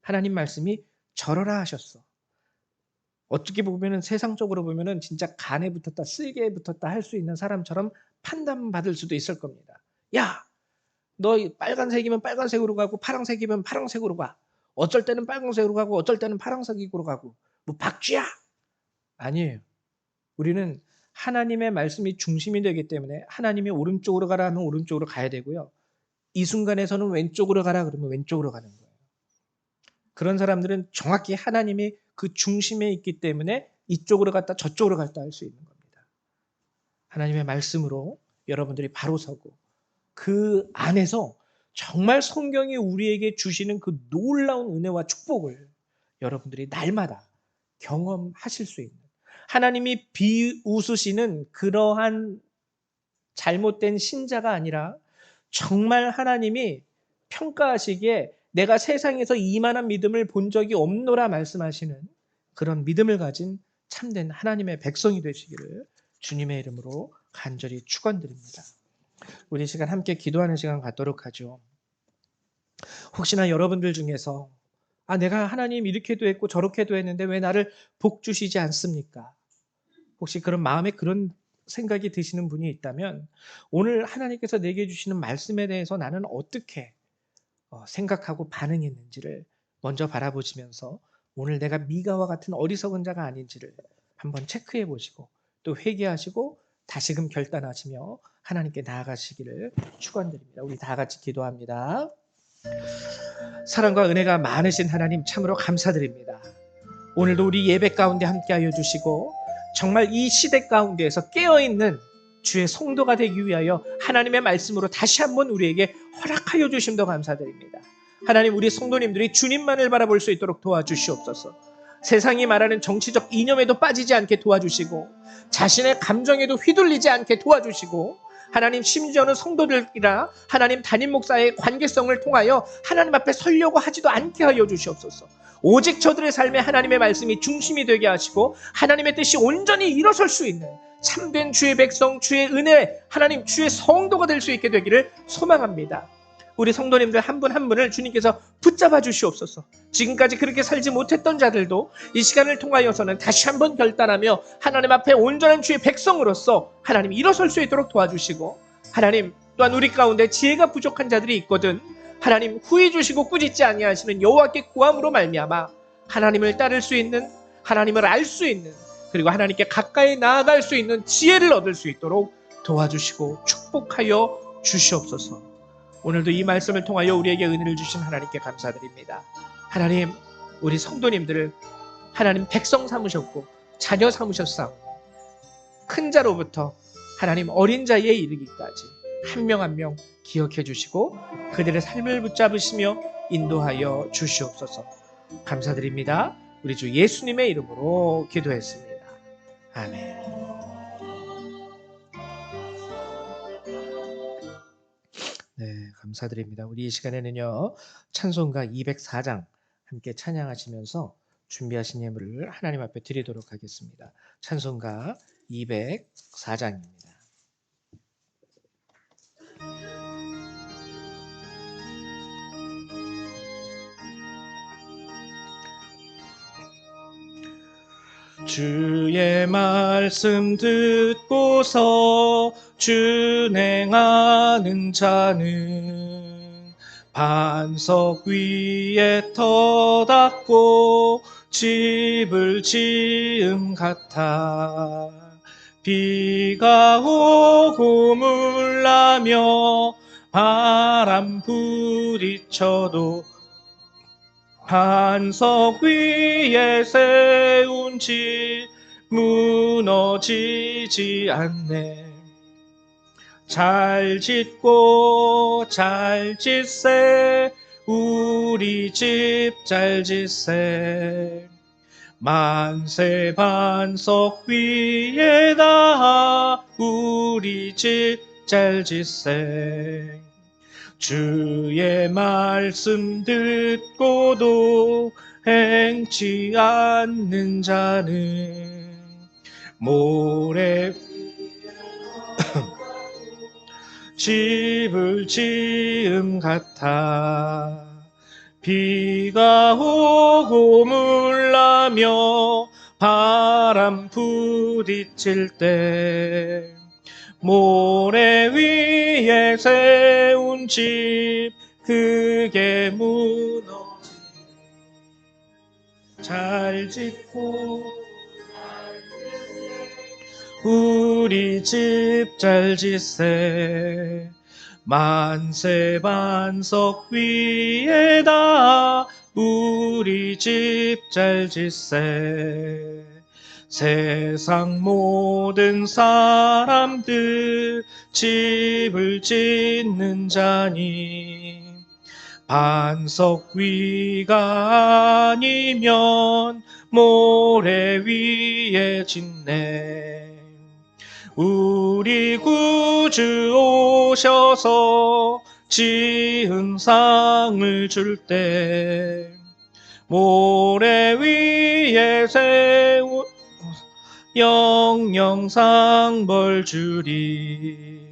하나님 말씀이 저러라 하셨어. 어떻게 보면은 세상적으로 보면은 진짜 간에 붙었다, 쓸개에 붙었다 할 수 있는 사람처럼 판단받을 수도 있을 겁니다. 야, 너 빨간색이면 빨간색으로 가고 파란색이면 파란색으로 가. 어쩔 때는 빨간색으로 가고 어쩔 때는 파란색으로 가고 뭐 박쥐야! 아니에요. 우리는 하나님의 말씀이 중심이 되기 때문에 하나님이 오른쪽으로 가라 하면 오른쪽으로 가야 되고요. 이 순간에서는 왼쪽으로 가라 그러면 왼쪽으로 가는 거예요. 그런 사람들은 정확히 하나님이 그 중심에 있기 때문에 이쪽으로 갔다 저쪽으로 갔다 할 수 있는 겁니다. 하나님의 말씀으로 여러분들이 바로 서고 그 안에서 정말 성경이 우리에게 주시는 그 놀라운 은혜와 축복을 여러분들이 날마다 경험하실 수 있는, 하나님이 비웃으시는 그러한 잘못된 신자가 아니라 정말 하나님이 평가하시기에 내가 세상에서 이만한 믿음을 본 적이 없노라 말씀하시는 그런 믿음을 가진 참된 하나님의 백성이 되시기를 주님의 이름으로 간절히 축원드립니다. 우리 시간 함께 기도하는 시간 갖도록 하죠. 혹시나 여러분들 중에서 내가 하나님 이렇게도 했고 저렇게도 했는데 왜 나를 복 주시지 않습니까? 혹시 그런 마음에 그런 생각이 드시는 분이 있다면 오늘 하나님께서 내게 주시는 말씀에 대해서 나는 어떻게 생각하고 반응했는지를 먼저 바라보시면서 오늘 내가 미가와 같은 어리석은 자가 아닌지를 한번 체크해 보시고 또 회개하시고 다시금 결단하시며 하나님께 나아가시기를 축원드립니다. 우리 다 같이 기도합니다. 사랑과 은혜가 많으신 하나님 참으로 감사드립니다. 오늘도 우리 예배 가운데 함께하여 주시고 정말 이 시대 가운데에서 깨어있는 주의 성도가 되기 위하여 하나님의 말씀으로 다시 한번 우리에게 허락하여 주심도 감사드립니다. 하나님, 우리 성도님들이 주님만을 바라볼 수 있도록 도와주시옵소서. 세상이 말하는 정치적 이념에도 빠지지 않게 도와주시고 자신의 감정에도 휘둘리지 않게 도와주시고 하나님, 심지어는 성도들이라 하나님 담임 목사의 관계성을 통하여 하나님 앞에 서려고 하지도 않게 하여 주시옵소서. 오직 저들의 삶에 하나님의 말씀이 중심이 되게 하시고 하나님의 뜻이 온전히 일어설 수 있는 참된 주의 백성, 주의 은혜, 하나님 주의 성도가 될 수 있게 되기를 소망합니다. 우리 성도님들 한 분 한 분을 주님께서 붙잡아 주시옵소서. 지금까지 그렇게 살지 못했던 자들도 이 시간을 통하여서는 다시 한번 결단하며 하나님 앞에 온전한 주의 백성으로서 하나님 일어설 수 있도록 도와주시고, 하나님 또한 우리 가운데 지혜가 부족한 자들이 있거든 하나님 후회 주시고 꾸짖지 아니하시는 여호와께 구함으로 말미암아 하나님을 따를 수 있는, 하나님을 알 수 있는, 그리고 하나님께 가까이 나아갈 수 있는 지혜를 얻을 수 있도록 도와주시고 축복하여 주시옵소서. 오늘도 이 말씀을 통하여 우리에게 은혜를 주신 하나님께 감사드립니다. 하나님, 우리 성도님들을 하나님 백성 삼으셨고 자녀 삼으셨사오니 큰 자로부터 하나님 어린 자에 이르기까지 한 명 한 명 기억해 주시고 그들의 삶을 붙잡으시며 인도하여 주시옵소서. 감사드립니다. 우리 주 예수님의 이름으로 기도했습니다. 아멘. 네, 감사드립니다. 우리 이 시간에는요, 찬송가 204장 함께 찬양하시면서 준비하신 예물을 하나님 앞에 드리도록 하겠습니다. 찬송가 204장입니다. 주의 말씀 듣고서 준행하는 자는 반석 위에 터닫고 집을 지음 같아. 비가 오고 물나며 바람 부딪혀도 반석 위에 세운 집 무너지지 않네. 잘 짓고 잘 짓세, 우리 집 잘 짓세. 만세 반석 위에다 우리 집 잘 짓세. 주의 말씀 듣고도 행치 않는 자는 모래 집을 지음 같아. 비가 오고 물나며 바람 부딪힐 때 모래 위에 세운 집 그게 무너지. 잘 짓고 우리 집 잘 짓세. 만세 반석 위에다 우리 집 잘 짓세. 세상 모든 사람들 집을 짓는 자니 반석 위가 아니면 모래 위에 짓네. 우리 구주 오셔서 지은 상을 줄 때 모래 위에 세운 영영상 벌 주리.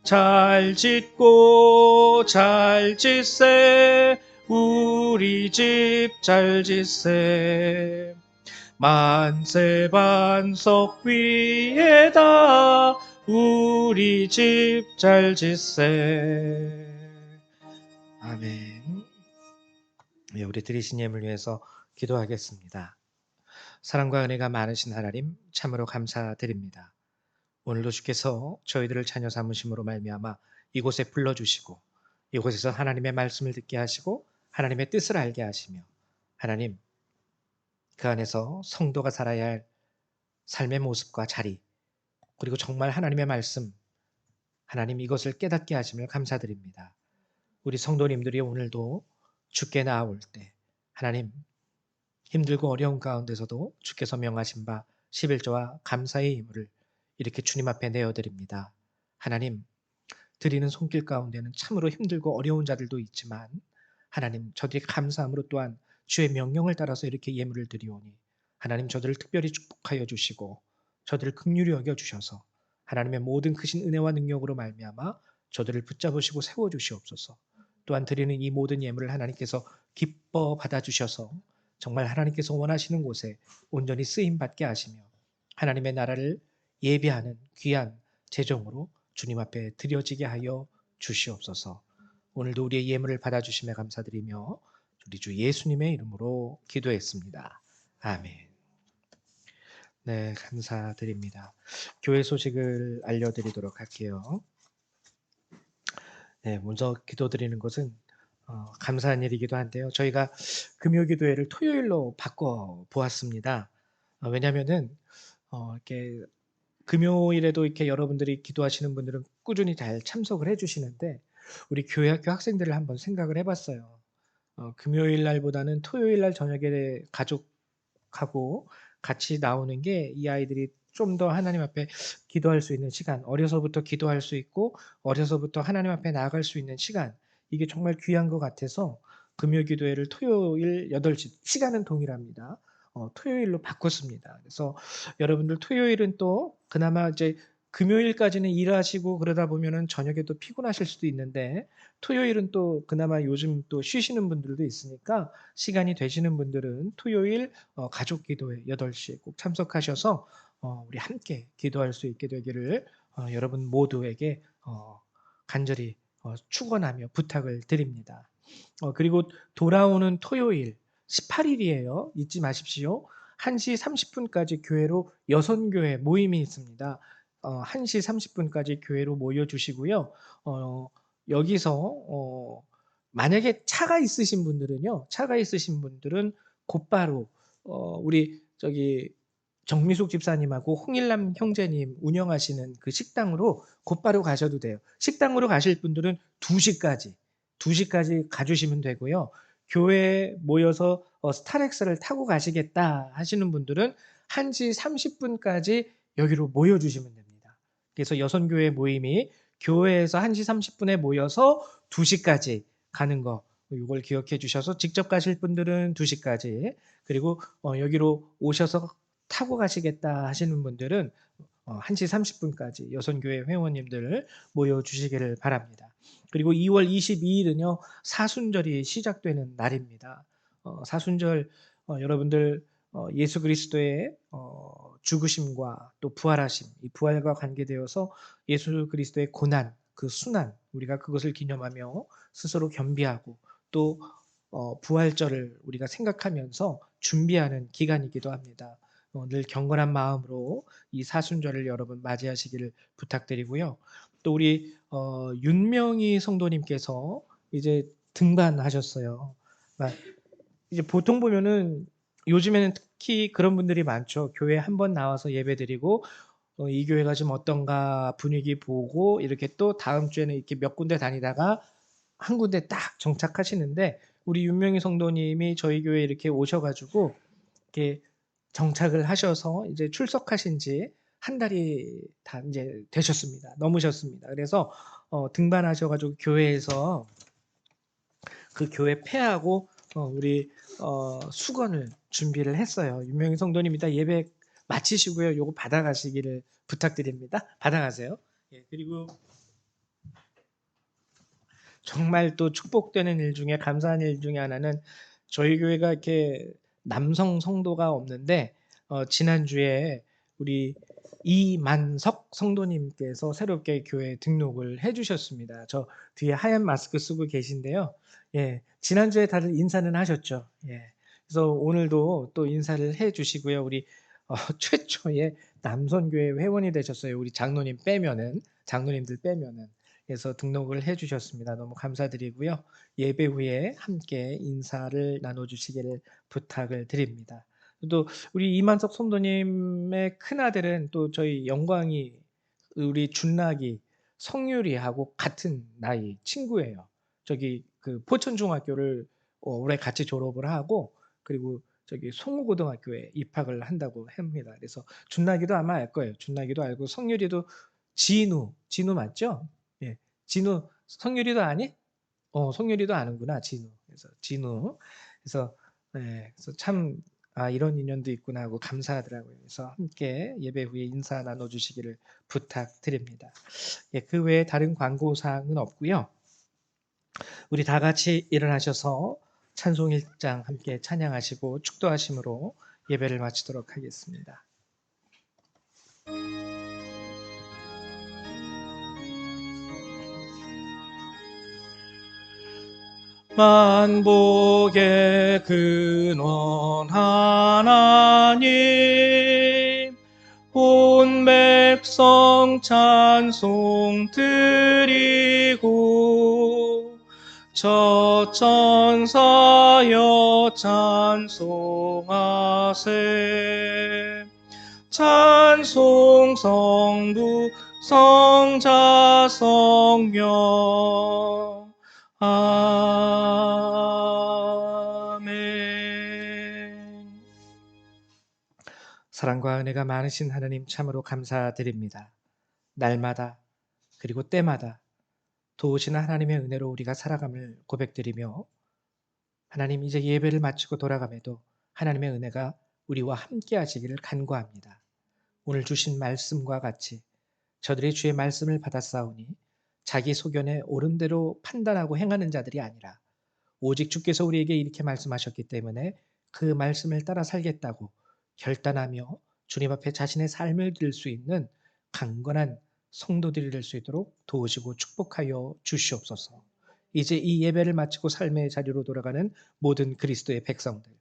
잘 짓고 잘 짓세. 우리 집 잘 짓세. 만세 반석 위에다 우리 집 잘 짓세. 아멘. 네, 우리 들으신 예물 위해서 기도하겠습니다. 사랑과 은혜가 많으신 하나님 참으로 감사드립니다. 오늘도 주께서 저희들을 자녀 삼으심으로 말미암아 이곳에 불러주시고 이곳에서 하나님의 말씀을 듣게 하시고 하나님의 뜻을 알게 하시며 하나님 그 안에서 성도가 살아야 할 삶의 모습과 자리 그리고 정말 하나님의 말씀 하나님 이것을 깨닫게 하심을 감사드립니다. 우리 성도님들이 오늘도 주께 나아올 때 하나님 힘들고 어려운 가운데서도 주께서 명하신 바 11조와 감사의 의무를 이렇게 주님 앞에 내어드립니다. 하나님 드리는 손길 가운데는 참으로 힘들고 어려운 자들도 있지만 하나님 저들이 감사함으로 또한 주의 명령을 따라서 이렇게 예물을 드리오니 하나님 저들을 특별히 축복하여 주시고 저들을 긍휼히 여겨 주셔서 하나님의 모든 크신 은혜와 능력으로 말미암아 저들을 붙잡으시고 세워 주시옵소서. 또한 드리는 이 모든 예물을 하나님께서 기뻐 받아 주셔서 정말 하나님께서 원하시는 곳에 온전히 쓰임 받게 하시며 하나님의 나라를 예배하는 귀한 제정으로 주님 앞에 드려지게 하여 주시옵소서. 오늘도 우리의 예물을 받아주심에 감사드리며 우리 주 예수님의 이름으로 기도했습니다. 아멘. 네, 감사드립니다. 교회 소식을 알려드리도록 할게요. 네, 먼저 기도드리는 것은 감사한 일이기도 한데요. 저희가 금요기도회를 토요일로 바꿔 보았습니다. 왜냐하면은 이렇게 금요일에도 이렇게 여러분들이 기도하시는 분들은 꾸준히 잘 참석을 해주시는데 우리 교회학교 학생들을 한번 생각을 해봤어요. 금요일 날보다는 토요일 날 저녁에 가족하고 같이 나오는 게 이 아이들이 좀 더 하나님 앞에 기도할 수 있는 시간, 어려서부터 기도할 수 있고 어려서부터 하나님 앞에 나아갈 수 있는 시간, 이게 정말 귀한 것 같아서 금요 기도회를 토요일 8시, 시간은 동일합니다. 토요일로 바꿨습니다. 그래서 여러분들 토요일은 또 그나마 이제 금요일까지는 일하시고 그러다 보면은 저녁에 또 피곤하실 수도 있는데 토요일은 또 그나마 요즘 또 쉬시는 분들도 있으니까 시간이 되시는 분들은 토요일 가족 기도회 8시에 꼭 참석하셔서 우리 함께 기도할 수 있게 되기를 여러분 모두에게 간절히 축원하며 부탁을 드립니다. 그리고 돌아오는 토요일 18일이에요. 잊지 마십시오. 1시 30분까지 교회로 여선교회 모임이 있습니다. 1시 30분까지 교회로 모여주시고요. 여기서 만약에 차가 있으신 분들은요. 차가 있으신 분들은 곧바로 우리 저기 정미숙 집사님하고 홍일남 형제님 운영하시는 그 식당으로 곧바로 가셔도 돼요. 식당으로 가실 분들은 2시까지 가주시면 되고요. 교회에 모여서 스타렉스를 타고 가시겠다 하시는 분들은 1시 30분까지 여기로 모여주시면 됩니다. 그래서 여선교회 모임이 교회에서 1시 30분에 모여서 2시까지 가는 거 이걸 기억해 주셔서 직접 가실 분들은 2시까지 그리고 여기로 오셔서 타고 가시겠다 하시는 분들은 1시 30분까지 여선교회 회원님들 모여주시기를 바랍니다. 그리고 2월 22일은요. 사순절이 시작되는 날입니다. 사순절 여러분들 예수 그리스도의 죽으심과 또 부활하심, 이 부활과 관계되어서 예수 그리스도의 고난, 그 순환, 우리가 그것을 기념하며 스스로 겸비하고 또 부활절을 우리가 생각하면서 준비하는 기간이기도 합니다. 늘 경건한 마음으로 이 사순절을 여러분 맞이하시기를 부탁드리고요. 또 우리 윤명희 성도님께서 이제 등반하셨어요. 막 이제 보통 보면은 요즘에는 특히 그런 분들이 많죠. 교회 한 번 나와서 예배드리고 이 교회가 좀 어떤가 분위기 보고 이렇게 또 다음 주에는 이렇게 몇 군데 다니다가 한 군데 딱 정착하시는데, 우리 윤명희 성도님이 저희 교회에 이렇게 오셔 가지고 이렇게 정착을 하셔서 이제 출석하신 지 한 달이 다 인제 되셨습니다. 넘으셨습니다. 그래서 등반하셔 가지고 교회에서 그 교회 폐하고 우리 수건을 준비를 했어요. 윤명희 성도님 이따 예배 마치시고요. 요거 받아가시기를 부탁드립니다. 받아가세요. 예, 그리고 정말 또 축복되는 일 중에 감사한 일 중에 하나는, 저희 교회가 이렇게 남성 성도가 없는데 지난주에 우리 이만석 성도님께서 새롭게 교회에 등록을 해 주셨습니다. 저 뒤에 하얀 마스크 쓰고 계신데요. 예. 지난주에 다들 인사는 하셨죠. 예. 그래서 오늘도 또 인사를 해 주시고요. 우리 최초의 남선교회 회원이 되셨어요. 우리 장로님 빼면은, 장로님들 빼면은. 그래서 등록을 해 주셨습니다. 너무 감사드리고요. 예배 후에 함께 인사를 나눠 주시기를 부탁을 드립니다. 또 우리 이만석 성도님의 큰아들은 또 저희 영광이, 우리 준락이 성유리하고 같은 나이 친구예요. 저기 그 포천중학교를 올해 같이 졸업을 하고, 그리고 저기 송우고등학교에 입학을 한다고 합니다. 그래서 준락이도 아마 알 거예요. 준락이도 알고 성유리도, 진우 맞죠? 예. 진우, 성유리도 아니? 성유리도 아는구나, 진우. 그래서 진우. 그래서 그래서 참 이런 인연도 있구나 하고 감사하더라고요. 그래서 함께 예배 후에 인사 나눠 주시기를 부탁드립니다. 예, 그 외에 다른 광고 사항은 없고요. 우리 다 같이 일어나셔서 찬송 1장 함께 찬양하시고 축도하심으로 예배를 마치도록 하겠습니다. 만복의 근원 하나님, 온 백성 찬송 드리고 저 천사여 찬송하세. 찬송 성부 성자 성령. 아멘. 사랑과 은혜가 많으신 하나님 참으로 감사드립니다. 날마다 그리고 때마다 도우시는 하나님의 은혜로 우리가 살아감을 고백드리며, 하나님 이제 예배를 마치고 돌아감에도 하나님의 은혜가 우리와 함께 하시기를 간구합니다. 오늘 주신 말씀과 같이 저들이 주의 말씀을 받았사오니 자기 소견에 옳은 대로 판단하고 행하는 자들이 아니라 오직 주께서 우리에게 이렇게 말씀하셨기 때문에 그 말씀을 따라 살겠다고 결단하며 주님 앞에 자신의 삶을 드릴 수 있는 강건한 성도들이 될 수 있도록 도우시고 축복하여 주시옵소서. 이제 이 예배를 마치고 삶의 자리로 돌아가는 모든 그리스도의 백성들,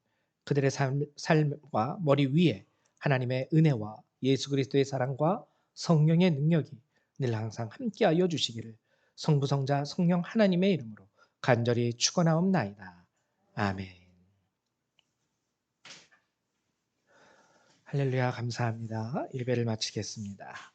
그들의 삶과 머리 위에 하나님의 은혜와 예수 그리스도의 사랑과 성령의 능력이 늘 항상 함께하여 주시기를 성부 성자 성령 하나님의 이름으로 간절히 축원하옵나이다. 아멘. 할렐루야, 감사합니다. 예배를 마치겠습니다.